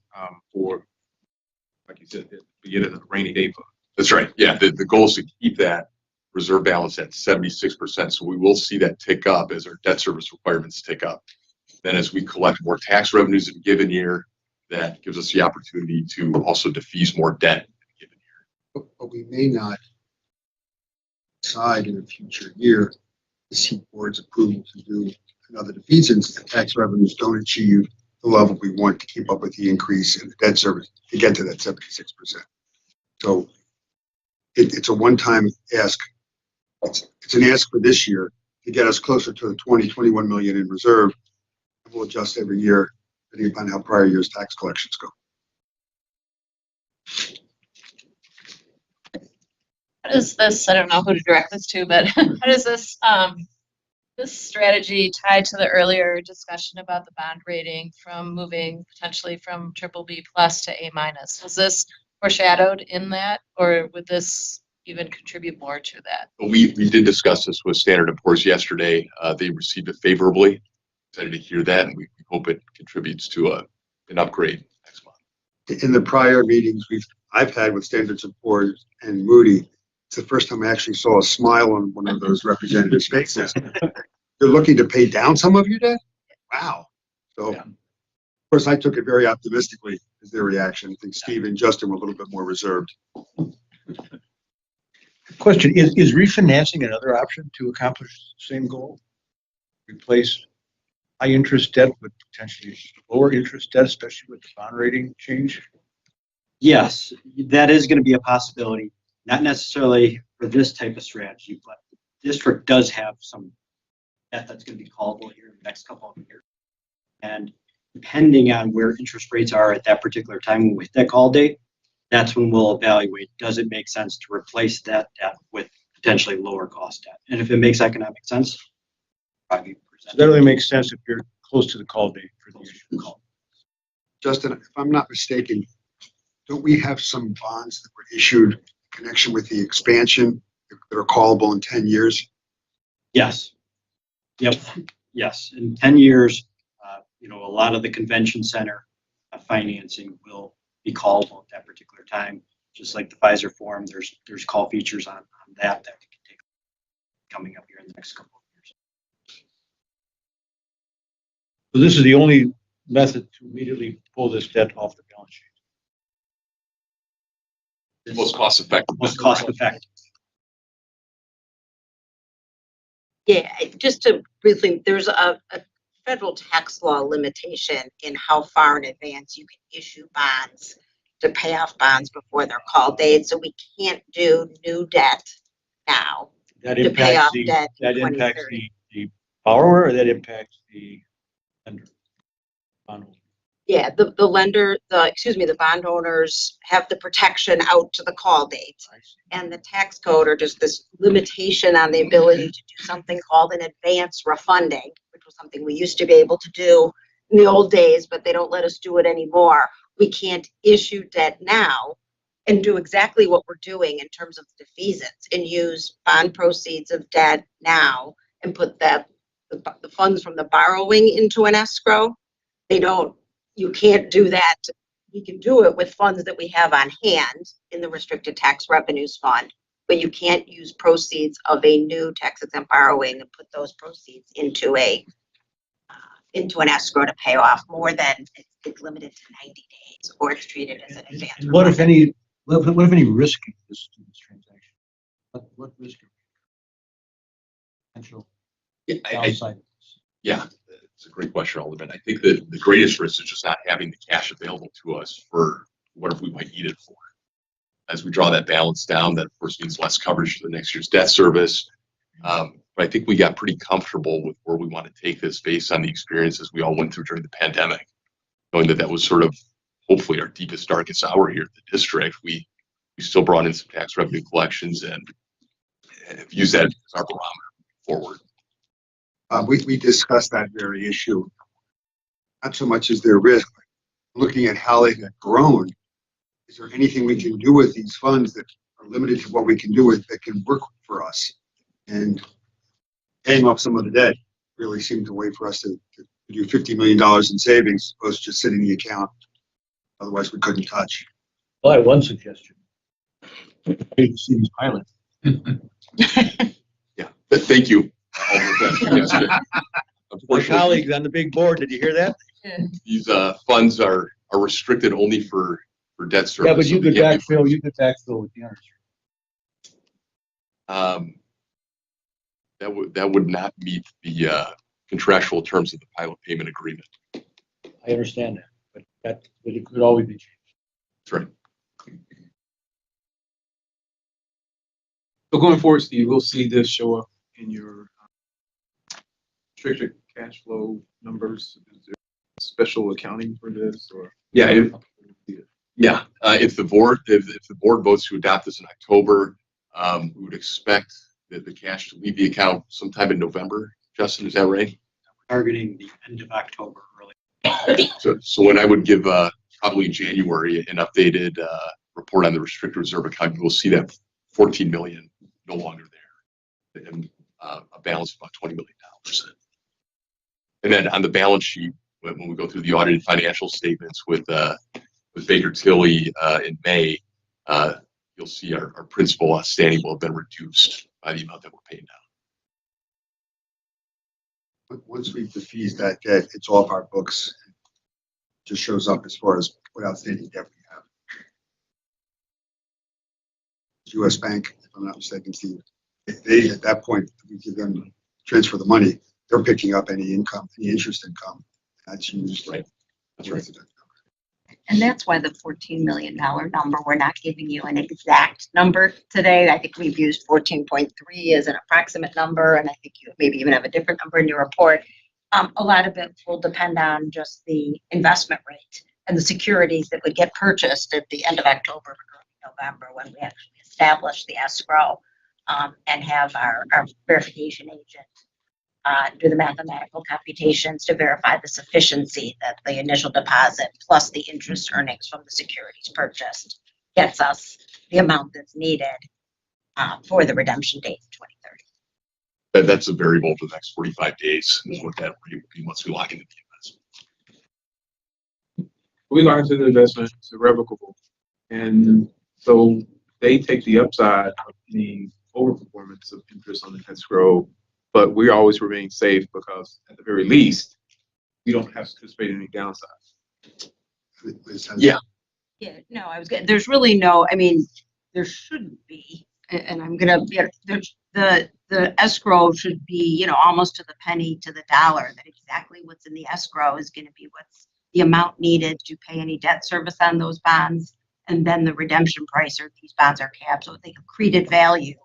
for, like you said, to get in a rainy day fund. That's right. Yeah, the goal is to keep that reserve balance at 76%. So we will see that tick up as our debt service requirements tick up. Then as we collect more tax revenues in a given year, that gives us the opportunity to also defease more debt in a given year. But we may not decide in a future year to seek board's approval to do another defeasance if the tax revenues don't achieve the level we want to keep up with the increase in the debt service to get to that 76%. So it's a one-time ask. It's an ask for this year to get us closer to the 21 million in reserve. We'll adjust every year depending upon how prior year's tax collections go. How does this, I don't know who to direct this to, but how does this strategy tie to the earlier discussion about the bond rating from moving potentially from BBB+ to A-? Was this foreshadowed in that, or would this even contribute more to that? We did discuss this with Standard & Poor's yesterday. They received it favorably. Excited to hear that, and we hope it contributes to an upgrade next month. In the prior meetings I've had with Standard & Poor's and Moody, it's the first time I actually saw a smile on one of those representatives' faces. They're looking to pay down some of your debt? Wow. So, Of course, I took it very optimistically as their reaction. I think Steve and Justin were a little bit more reserved. Question, is refinancing another option to accomplish the same goal? Replace high interest debt with potentially lower interest debt, especially with the bond rating change? Yes, that is going to be a possibility. Not necessarily for this type of strategy, but the district does have some debt that's going to be callable here in the next couple of years. And depending on where interest rates are at that particular time when we hit that call date, that's when we'll evaluate, does it make sense to replace that debt with potentially lower cost debt? And if it makes economic sense, probably present. So that only makes sense if you're close to the call date for the issue. Justin, if I'm not mistaken, don't we have some bonds that were issued in connection with the expansion that are callable in 10 years? Yes. Yep. Yes. In 10 years, a lot of the convention center financing will be callable at that particular time. Just like the Pfizer form, there's call features on that we can take coming up here in the next couple of years. So this is the only method to immediately pull this debt off the balance sheet. Most cost effective. Most cost effective. Yeah, just to briefly, there's a federal tax law limitation in how far in advance you can issue bonds to pay off bonds before their call date. So we can't do new debt now That to pay off impacts debt in that impacts 2030. the borrower, or that impacts the lender? Bondholder? Yeah, the bond owners have the protection out to the call date. And the tax code, or just this limitation on the ability to do something called an advance refunding, which was something we used to be able to do in the old days, but they don't let us do it anymore. We can't issue debt now and do exactly what we're doing in terms of defeasance and use bond proceeds of debt now and put the funds from the borrowing into an escrow. You can't do that. We can do it with funds that we have on hand in the restricted tax revenues fund, when you can't use proceeds of a new tax exempt borrowing and put those proceeds into an escrow to pay off more than it's limited to 90 days, or it's treated as an advance. And what if any risk in this transaction? What risk? Potential Yeah, downside. yeah, it's a great question, Alderman. I think that the greatest risk is just not having the cash available to us for whatever we might need it for. As we draw that balance down, that of course means less coverage for the next year's debt service. But I think we got pretty comfortable with where we want to take this based on the experiences we all went through during the pandemic, knowing that that was sort of hopefully our deepest, darkest hour here at the district. We still brought in some tax revenue collections and have used that as our barometer forward. We discussed that very issue. Not so much as their risk, but looking at how they have grown. Is there anything we can do with these funds that are limited to what we can do with that can work for us? And paying off some of the debt really seemed a way for us to do $50 million in savings, as opposed to just sitting in the account. Otherwise, we couldn't touch. Well, I have one suggestion. Maybe see these pilots. Yeah, but thank you. My colleagues on the big board, did you hear that? These funds are restricted only for debt service. Yeah, but you so could they can't be backfill with the others. that would not meet the contractual terms of the pilot payment agreement. I understand that, but it could always be changed. That's right. So going forward, Steve, we'll see this show up in your restricted cash flow numbers. Is there special accounting for this, or? Yeah, if the board votes to adopt this in October, we would expect that the cash to leave the account sometime in November. Justin, is that right? Targeting the end of October, early. So when I would give probably in January an updated report on the restricted reserve account, you will see that 14 million no longer there, and a balance of about $20 million. And then on the balance sheet, when we go through the audited financial statements with Baker Tilly in May, you'll see our principal outstanding will have been reduced by the amount that we're paying down. Once we defease that debt, it's off our books. It just shows up as far as what outstanding debt we have. U.S. Bank, if I'm not mistaken, Steve, if they, at that point, we give them transfer the money, they're picking up any income, any interest income. That's used. Right. That's right. And that's why the $14 million number, we're not giving you an exact number today. I think we've used 14.3 as an approximate number, and I think you maybe even have a different number in your report. A lot of it will depend on just the investment rate and the securities that would get purchased at the end of October or November when we actually establish the escrow and have our verification agent do the mathematical computations to verify the sufficiency that the initial deposit plus the interest earnings from the securities purchased gets us the amount that's needed for the redemption date in 2030. That's a variable for the next 45 days is what that rate would be once we lock into the investment. We lock into the investment, it's irrevocable. And so they take the upside of the overperformance of interest on the escrow, but we always remain safe because at the very least, we don't have to participate in any downside. Yeah. Yeah, no, there's really no, I mean, there shouldn't be, and I'm gonna, the escrow should be, almost to the penny to the dollar, that exactly what's in the escrow is gonna be what's the amount needed to pay any debt service on those bonds, and then the redemption price, or these bonds are capped, so the accreted value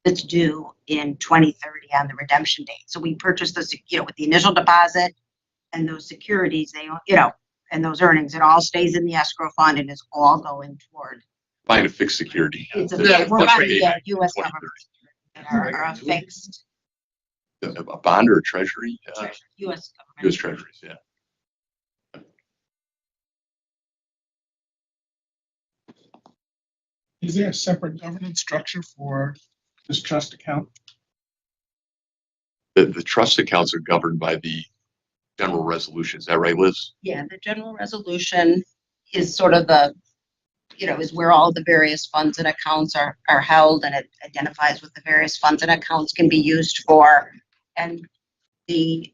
that's due in 2030 on the redemption date. So we purchased this, with the initial deposit and those securities, and those earnings, it all stays in the escrow fund and is all going toward. Buying a fixed security. We're buying U.S. government that are fixed. A bond or a treasury? U.S. government. U.S. treasuries, yeah. Is there a separate governance structure for this trust account? The trust accounts are governed by the general resolution. Is that right, Liz? Yeah, the general resolution is sort of the is where all the various funds and accounts are held, and it identifies what the various funds and accounts can be used for. And the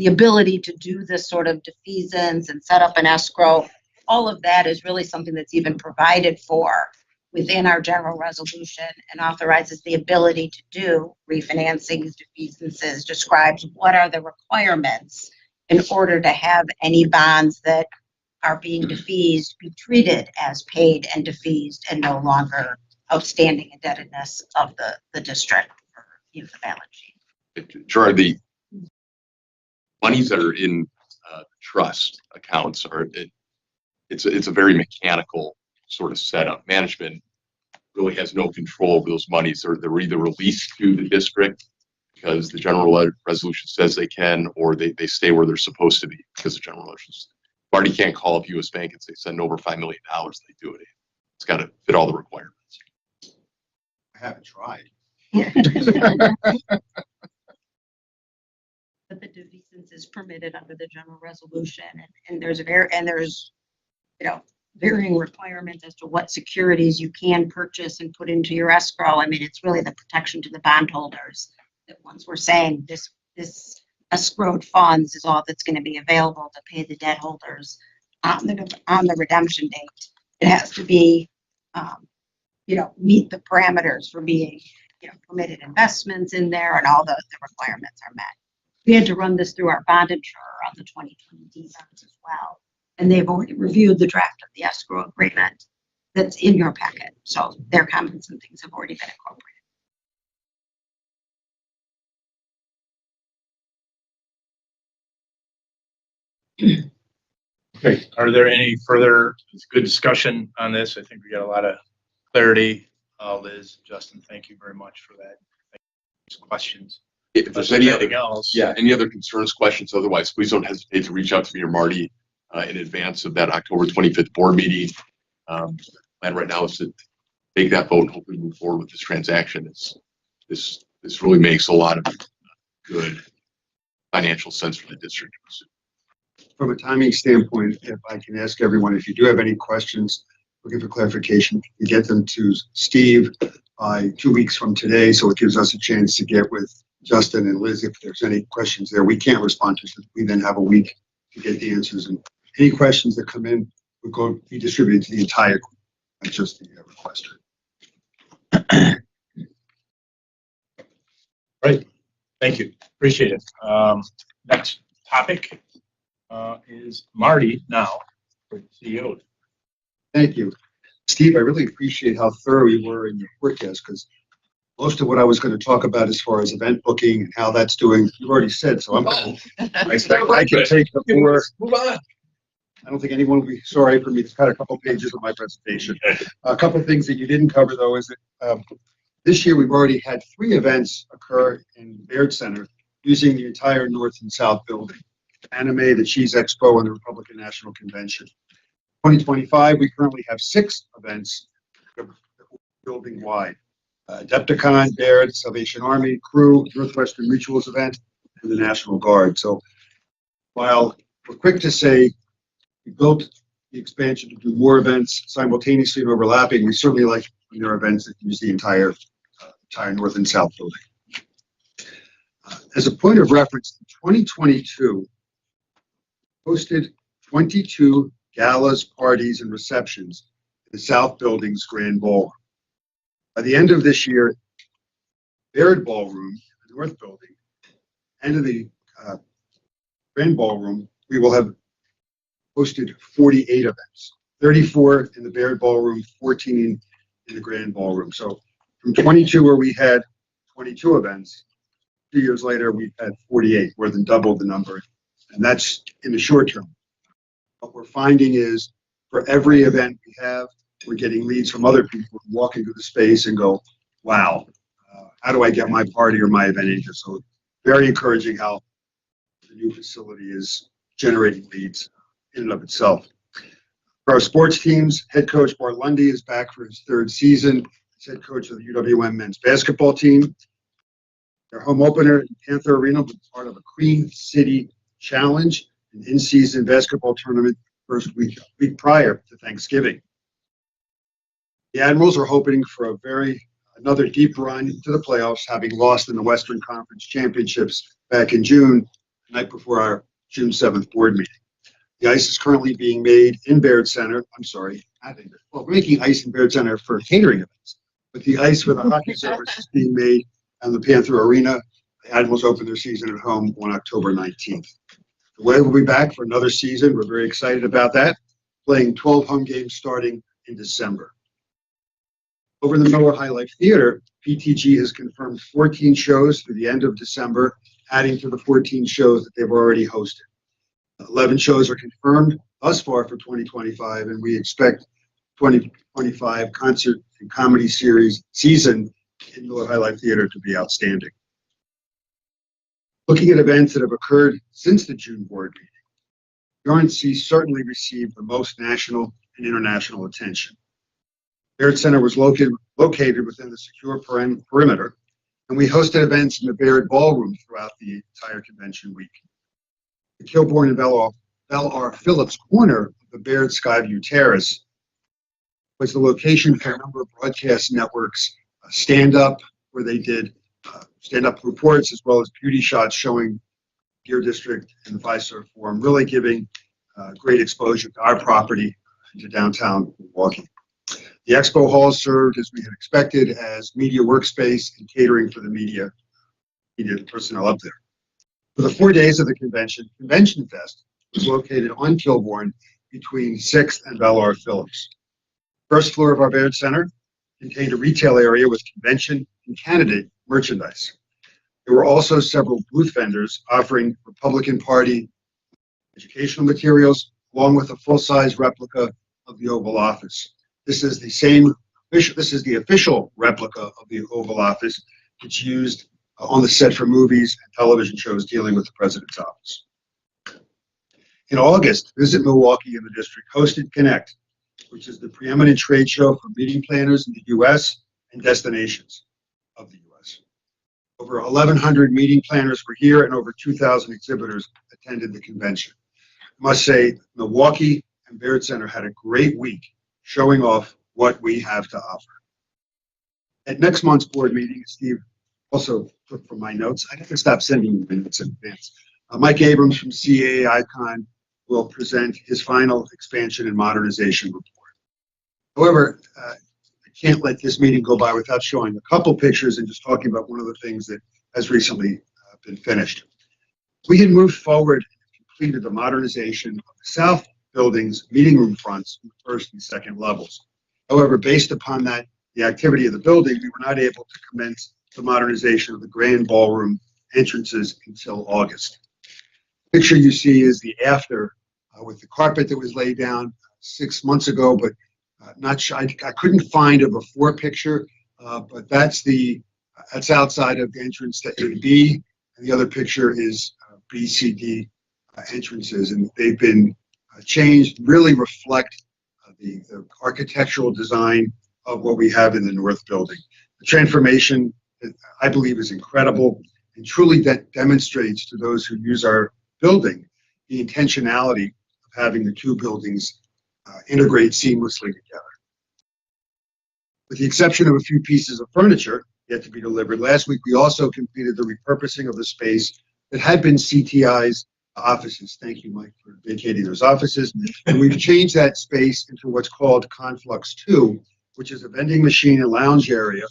ability to do this sort of defeasance and set up an escrow, all of that is really something that's even provided for within our general resolution and authorizes the ability to do refinancings, defeasances, describes what are the requirements in order to have any bonds that are being defeased be treated as paid and defeased and no longer outstanding indebtedness of the district or the balance sheet. Gerard, the monies that are in trust accounts it's a very mechanical sort of setup. Management really has no control over those monies. They're either released to the district because the general resolution says they can, or they stay where they're supposed to be because the general resolution. Marty can't call up U.S. Bank and say send over $5 million. They do it. It's got to fit all the requirements. I haven't tried. But the defeasance is permitted under the general resolution, and there's varying requirements as to what securities you can purchase and put into your escrow. I mean, it's really the protection to the bondholders that once we're saying this escrowed funds is all that's going to be available to pay the debt holders on the redemption date. It has to be, meet the parameters for being, permitted investments in there, and all the requirements are met. We had to run this through our bond insurer on the 2020 bonds as well. And they've already reviewed the draft of the escrow agreement that's in your packet. So their comments and things have already been incorporated. Okay, are there any further good discussion on this? I think we got a lot of clarity. Liz, Justin, thank you very much for that. Questions. If there's anything else, any other concerns, questions, otherwise, please don't hesitate to reach out to me or Marty in advance of that October 25th board meeting. Plan right now is to take that vote and hopefully move forward with this transaction. This really makes a lot of good financial sense for the district. From a timing standpoint, if I can ask everyone, if you do have any questions, looking for clarification, you get them to Steve by 2 weeks from today, so it gives us a chance to get with Justin and Liz if there's any questions there we can't respond to. So we then have a week to get the answers, and any questions that come in will be distributed to the entire group, not just the requester. Right. Thank you. Appreciate it. Next topic is Marty now, for CEO. Thank you. Steve, I really appreciate how thorough you were in your forecast, because most of what I was going to talk about as far as event booking and how that's doing, you've already said, so I can take the floor. Move on. I don't think anyone will be sorry for me to cut a couple pages of my presentation. A couple of things that you didn't cover, though, is that this year we've already had 3 events occur in Baird Center using the entire North and South building. Anime, the Cheese Expo, and the Republican National Convention. 2025, we currently have 6 events building-wide. Adepticon, Baird, Salvation Army, Crew, Northwestern Rituals event, and the National Guard. So while we're quick to say we built the expansion to do more events simultaneously and overlapping, we certainly like when there are events that use the entire North and South building. As a point of reference, in 2022, hosted 22 galas, parties, and receptions in the South Building's Grand Ballroom. By the end of this year, Baird Ballroom, the North Building, and in the Grand Ballroom, we will have hosted 48 events, 34 in the Baird Ballroom, 14 in the Grand Ballroom. So from 22, where we had 22 events, 2 years later, we've had 48, more than double the number. And that's in the short term. What we're finding is for every event we have, we're getting leads from other people who walk into the space and go, wow, how do I get my party or my event into? So very encouraging how the new facility is generating leads in and of itself. For our sports teams, head coach Bart Lundy is back for his 3rd season. He's head coach of the UWM men's basketball team. Their home opener in Panther Arena was part of a Queen City Challenge, an in-season basketball tournament first week prior to Thanksgiving. The Admirals are hoping for another deep run to the playoffs, having lost in the Western Conference Championships back in June, the night before our June 7th board meeting. The ice is currently being made in Baird Center. I'm sorry, we're making ice in Baird Center for catering events, but the ice for the hockey service is being made on the Panther Arena. The Admirals open their season at home on October 19th. The Way will be back for another season. We're very excited about that, playing 12 home games starting in December. Over in the Miller High Life Theater, PTG has confirmed 14 shows through the end of December, adding to the 14 shows that they've already hosted. 11 shows are confirmed thus far for 2025, and we expect 2025 concert and comedy series season in Miller High Life Theater to be outstanding. Looking at events that have occurred since the June board meeting, the RNC certainly received the most national and international attention. Baird Center was located within the secure perimeter, and we hosted events in the Baird Ballroom throughout the entire convention week. The Kilbourne and Bell R. Phillips corner of the Baird Skyview Terrace was the location for a number of broadcast networks stand-up, where they did stand-up reports as well as beauty shots showing Gear District and the Fiserv Forum, really giving great exposure to our property and to downtown Milwaukee. The expo hall served, as we had expected, as media workspace and catering for the media personnel up there. For the 4 days of the convention, Convention Fest was located on Kilbourne between 6th and Bell R. Phillips. First floor of our Baird Center contained a retail area with convention and candidate merchandise. There were also several booth vendors offering Republican Party educational materials, along with a full-size replica of the Oval Office. This is the official replica of the Oval Office. It's used on the set for movies and television shows dealing with the president's office. In August, Visit Milwaukee in the district hosted Connect, which is the preeminent trade show for meeting planners in the U.S. and destinations of the U.S. Over 1,100 meeting planners were here, and over 2,000 exhibitors attended the convention. I must say, Milwaukee and Baird Center had a great week showing off what we have to offer. At next month's board meeting, Steve also took from my notes. I have to stop sending you minutes in advance. Mike Abrams from CAA Icon will present his final expansion and modernization report. However, I can't let this meeting go by without showing a couple pictures and just talking about one of the things that has recently been finished. We had moved forward and completed the modernization of the South Building's meeting room fronts in the first and second levels. However, based upon that, the activity of the building, we were not able to commence the modernization of the grand ballroom entrances until August. The picture you see is the after with the carpet that was laid down 6 months ago, but not sure. I couldn't find a before picture, but that's outside of the entrance to A-B, and the other picture is B-C-D entrances, and they've been changed, really reflect the architectural design of what we have in the North Building. The transformation, I believe, is incredible and truly demonstrates to those who use our building the intentionality of having the two buildings integrate seamlessly together. With the exception of a few pieces of furniture yet to be delivered, last week we also completed the repurposing of the space that had been CTI's offices. Thank you, Mike, for vacating those offices. And we've changed that space into what's called Conflux 2, which is a vending machine and lounge area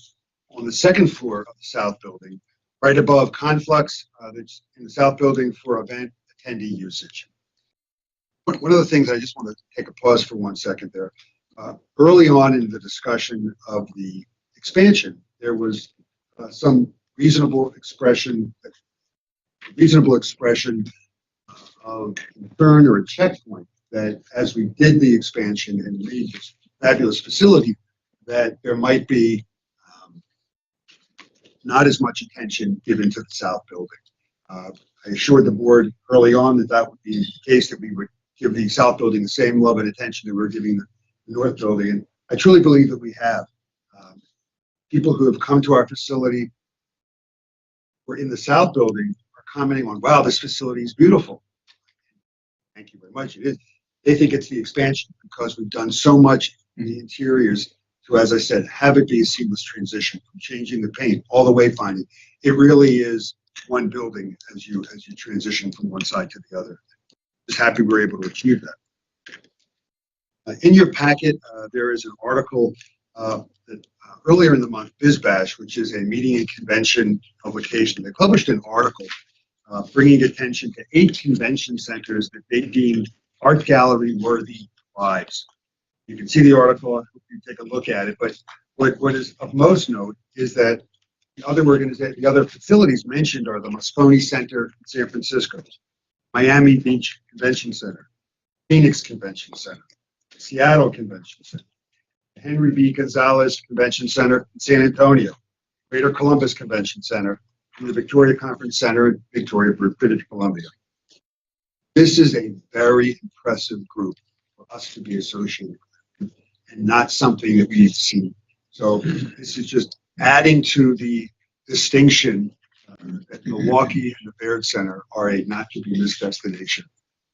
on the second floor of the South Building, right above Conflux that's in the South Building for event attendee usage. One of the things I just want to take a pause for 1 second there. Early on in the discussion of the expansion, there was some reasonable expression of concern or a checkpoint that as we did the expansion and made this fabulous facility, that there might be not as much attention given to the South Building. I assured the board early on that that would be the case, that we would give the South Building the same love and attention that we're giving the North Building. And I truly believe that we have. People who have come to our facility or in the South Building are commenting on, wow, this facility is beautiful. Thank you very much. It is. They think it's the expansion because we've done so much in the interiors to, as I said, have it be a seamless transition from changing the paint all the way finding. It really is one building as you transition from one side to the other. Just happy we're able to achieve that. In your packet, there is an article that earlier in the month, BizBash, which is a meeting and convention publication, they published an article bringing attention to 8 convention centers that they deemed art gallery worthy lives. You can see the article, I hope you take a look at it, but what is of most note is that the other facilities mentioned are the Moscone Center in San Francisco, Miami Beach Convention Center, Phoenix Convention Center, Seattle Convention Center, Henry B. Gonzalez Convention Center in San Antonio, Greater Columbus Convention Center, and the Victoria Conference Center in Victoria, British Columbia. This is a very impressive group for us to be associated with, and not something that we've seen. So this is just adding to the distinction that Milwaukee and the Baird Center are a not-to-be-missed destination.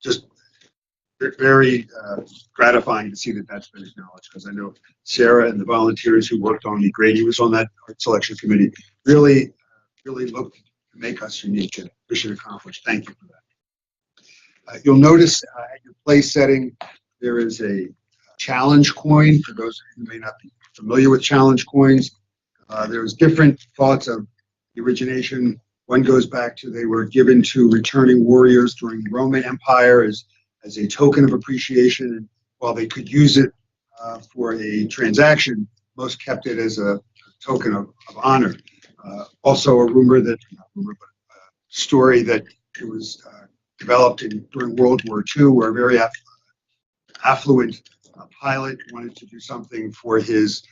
Just very gratifying to see that that's been acknowledged, because I know Sarah and the volunteers who worked on the Grady was on that art selection committee, really looked to make us unique and mission accomplished. Thank you for that. You'll notice at your place setting, there is a challenge coin. For those who may not be familiar with challenge coins, there's different thoughts of the origination. One goes back to they were given to returning warriors during the Roman Empire as a token of appreciation. And while they could use it for a transaction, most kept it as a token of honor. Also a rumor that, not rumor, but a story that it was developed during World War II, where a very affluent pilot wanted to do something for his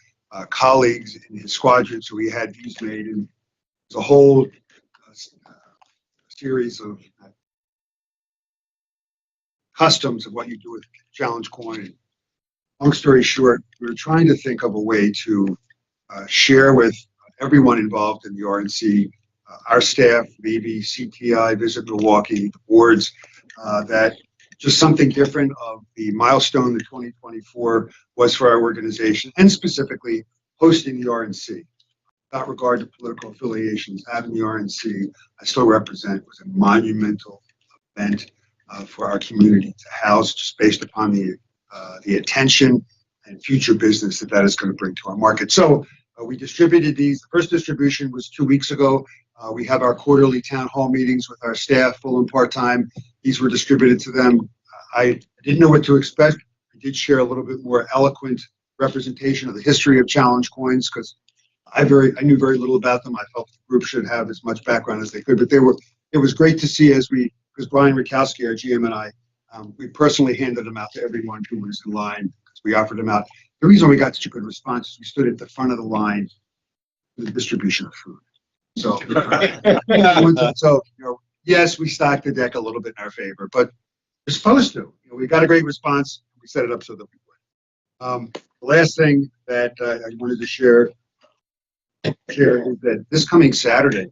colleagues in his squadron, so he had these made, and there's a whole series of customs of what you do with challenge coin. Long story short, we were trying to think of a way to share with everyone involved in the RNC, our staff, maybe CTI, Visit Milwaukee, the boards, that just something different of the milestone that 2024 was for our organization, and specifically hosting the RNC. Without regard to political affiliations, having the RNC, I still represent, was a monumental event for our community to house, just based upon the attention and future business that is going to bring to our market. So we distributed these. The first distribution was 2 weeks ago. We have our quarterly town hall meetings with our staff, full and part-time. These were distributed to them. I didn't know what to expect. I did share a little bit more eloquent representation of the history of challenge coins, because I knew very little about them. I felt the group should have as much background as they could, but it was great to see because Brian Rakowski, our GM, and I, we personally handed them out to everyone who was in line, because we offered them out. The reason we got such a good response is we stood at the front of the line for the distribution of food. So, yes, we stocked the deck a little bit in our favor, but we're supposed to. We got a great response. We set it up so that we would. The last thing that I wanted to share is that this coming Saturday,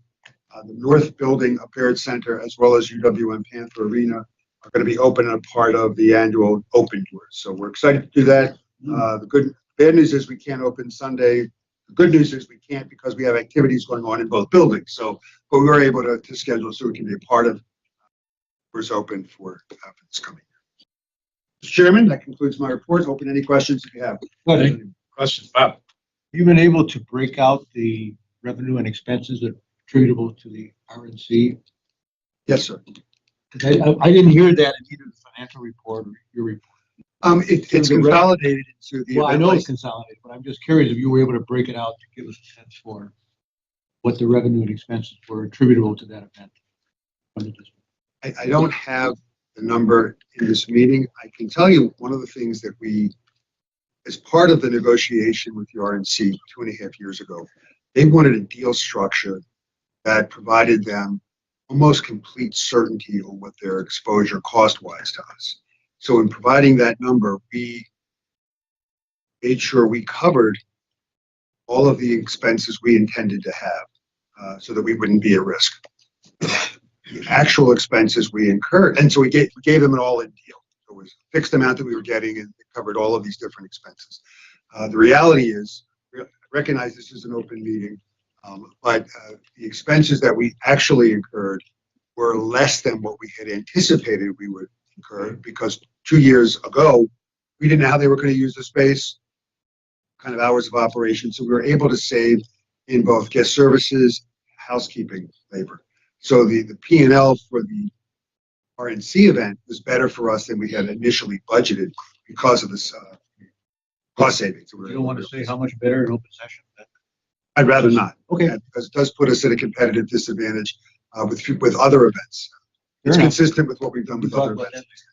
the North Building of Baird Center, as well as UWM Panther Arena, are going to be open and a part of the annual Open Tours. So we're excited to do that. The bad news is we can't open Sunday. The good news is we can't, because we have activities going on in both buildings. So, but we were able to schedule so we can be a part of Tours Open for this coming year. Mr. Chairman, that concludes my report. Open any questions if you have. Questions, Bob? You've been able to break out the revenue and expenses that are attributable to the RNC? Yes, sir. I didn't hear that in either the financial report or your report. It's consolidated into the. Well, I know it's consolidated, but I'm just curious if you were able to break it out to give us a sense for what the revenue and expenses were attributable to that event. I don't have the number in this meeting. I can tell you one of the things that we, as part of the negotiation with the RNC 2.5 years ago, they wanted a deal structure that provided them almost complete certainty on what their exposure cost-wise to us. So in providing that number, we made sure we covered all of the expenses we intended to have, so that we wouldn't be at risk. The actual expenses we incurred, and so we gave them an all-in deal. So was a fixed amount that we were getting and it covered all of these different expenses. The reality is, I recognize this is an open meeting, but the expenses that we actually incurred were less than what we had anticipated we would incur, because 2 years ago, we didn't know how they were going to use the space, kind of hours of operation. So we were able to save in both guest services, housekeeping labor. So the P&L for the RNC event was better for us than we had initially budgeted because of this cost savings. You don't want to say how much better in open session? I'd rather not. Okay. Because it does put us at a competitive disadvantage with other events. It's Fair enough. consistent with what we've done with We'll other talk about events.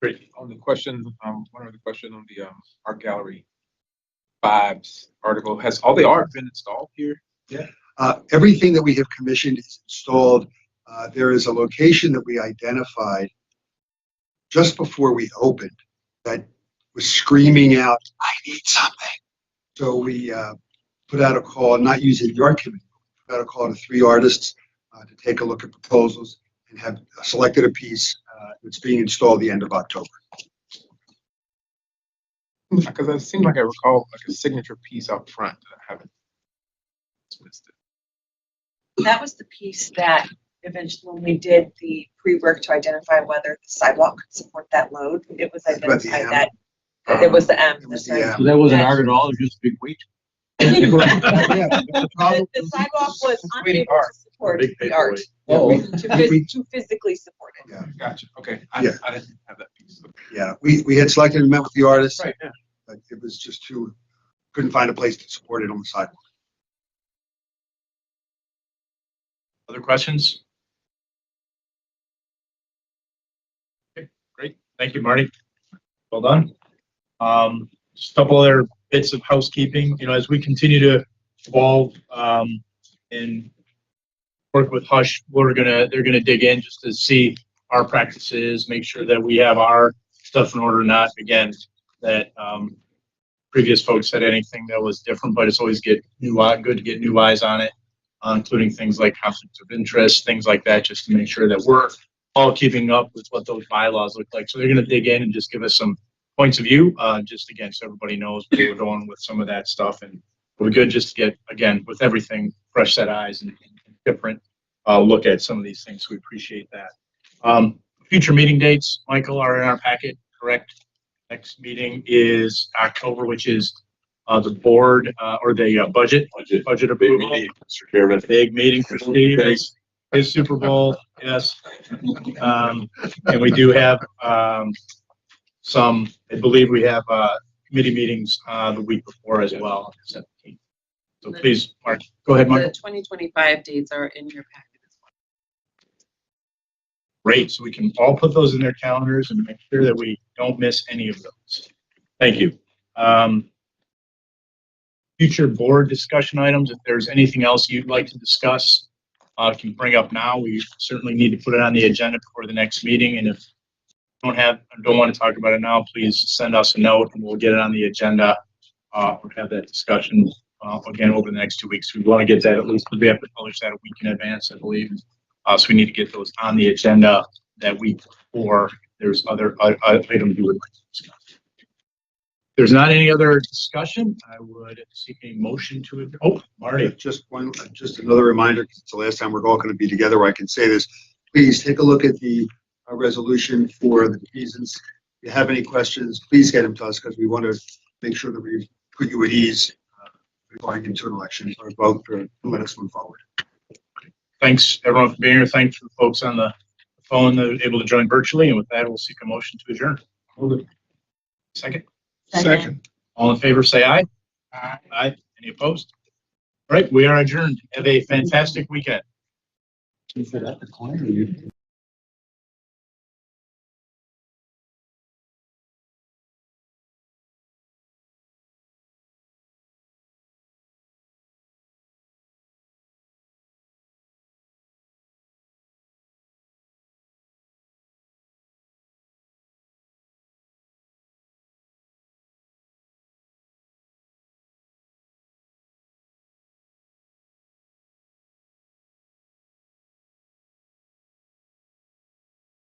Great. On the question, one other question on the art gallery vibes article, has all the art been installed here? Yeah. Everything that we have commissioned is installed. There is a location that we identified just before we opened that was screaming out, "I need something." So we put out a call, not using the art committee, put out a call to 3 artists to take a look at proposals and have selected a piece that's being installed the end of October. Because it seemed like I recall like a signature piece out front that I haven't missed it. That was the piece that eventually, when we did the pre-work to identify whether the sidewalk could support that load, it was About the identified M. that it was the M. It was That's the right. M. So that wasn't art at all, it was just a big weight. The sidewalk was unable to support Big the art, Oh. to physically support it. Yeah. Gotcha. Okay. Yeah. I didn't have that piece. Yeah, we had selected and met with the artists, Right. Yeah. but it was just couldn't find a place to support it on the sidewalk. Other questions? Okay, great. Thank you, Marty. Well done. Just a couple other bits of housekeeping. You know, as we continue to evolve and work with Hush, they're gonna dig in just to see our practices, make sure that we have our stuff in order, not again that previous folks said anything that was different, but it's always good to get new eyes on it, including things like conflicts of interest, things like that, just to make sure that we're all keeping up with what those bylaws look like. So they're going to dig in and just give us some points of view, just again, so everybody knows where we're going with some of that stuff. And we're good just to get, again, with everything, fresh set eyes and different look at some of these things. So we appreciate that. Future meeting dates, Michael, are in our packet, correct? Next meeting is October, which is the board or the budget approval. Mr. Chairman. Big meeting for Steve. His Super Bowl, yes. And we do have some, I believe we have committee meetings the week before as well, on the 17th. So please, Mark, go ahead, The Michael. 2025 dates are in your packet as well. Great, so we can all put those in their calendars and make sure that we don't miss any of those. Thank you. Future board discussion items, if there's anything else you'd like to discuss, can bring up now. We certainly need to put it on the agenda before the next meeting. And if you don't want to talk about it now, please send us a note and we'll get it on the agenda or have that discussion again over the next 2 weeks. We want to get that at least, we have to publish that a week in advance, I believe. So we need to get those on the agenda that week before there's other items you would like to discuss. If there's not any other discussion, I would seek a motion to it. Oh, Marty. Just another reminder, because it's the last time we're all going to be together where I can say this. Please take a look at the resolution for the defeasance. If you have any questions, please get them to us because we want to make sure that we put you at ease going into an election or vote to let us move forward. Thanks everyone for being here. Thanks for the folks on the phone that were able to join virtually. And with that, we'll seek a motion to adjourn. Second. Second. All in favor, say aye. Aye. Any opposed? All right, we are adjourned. Have a fantastic weekend. Is that at the corner?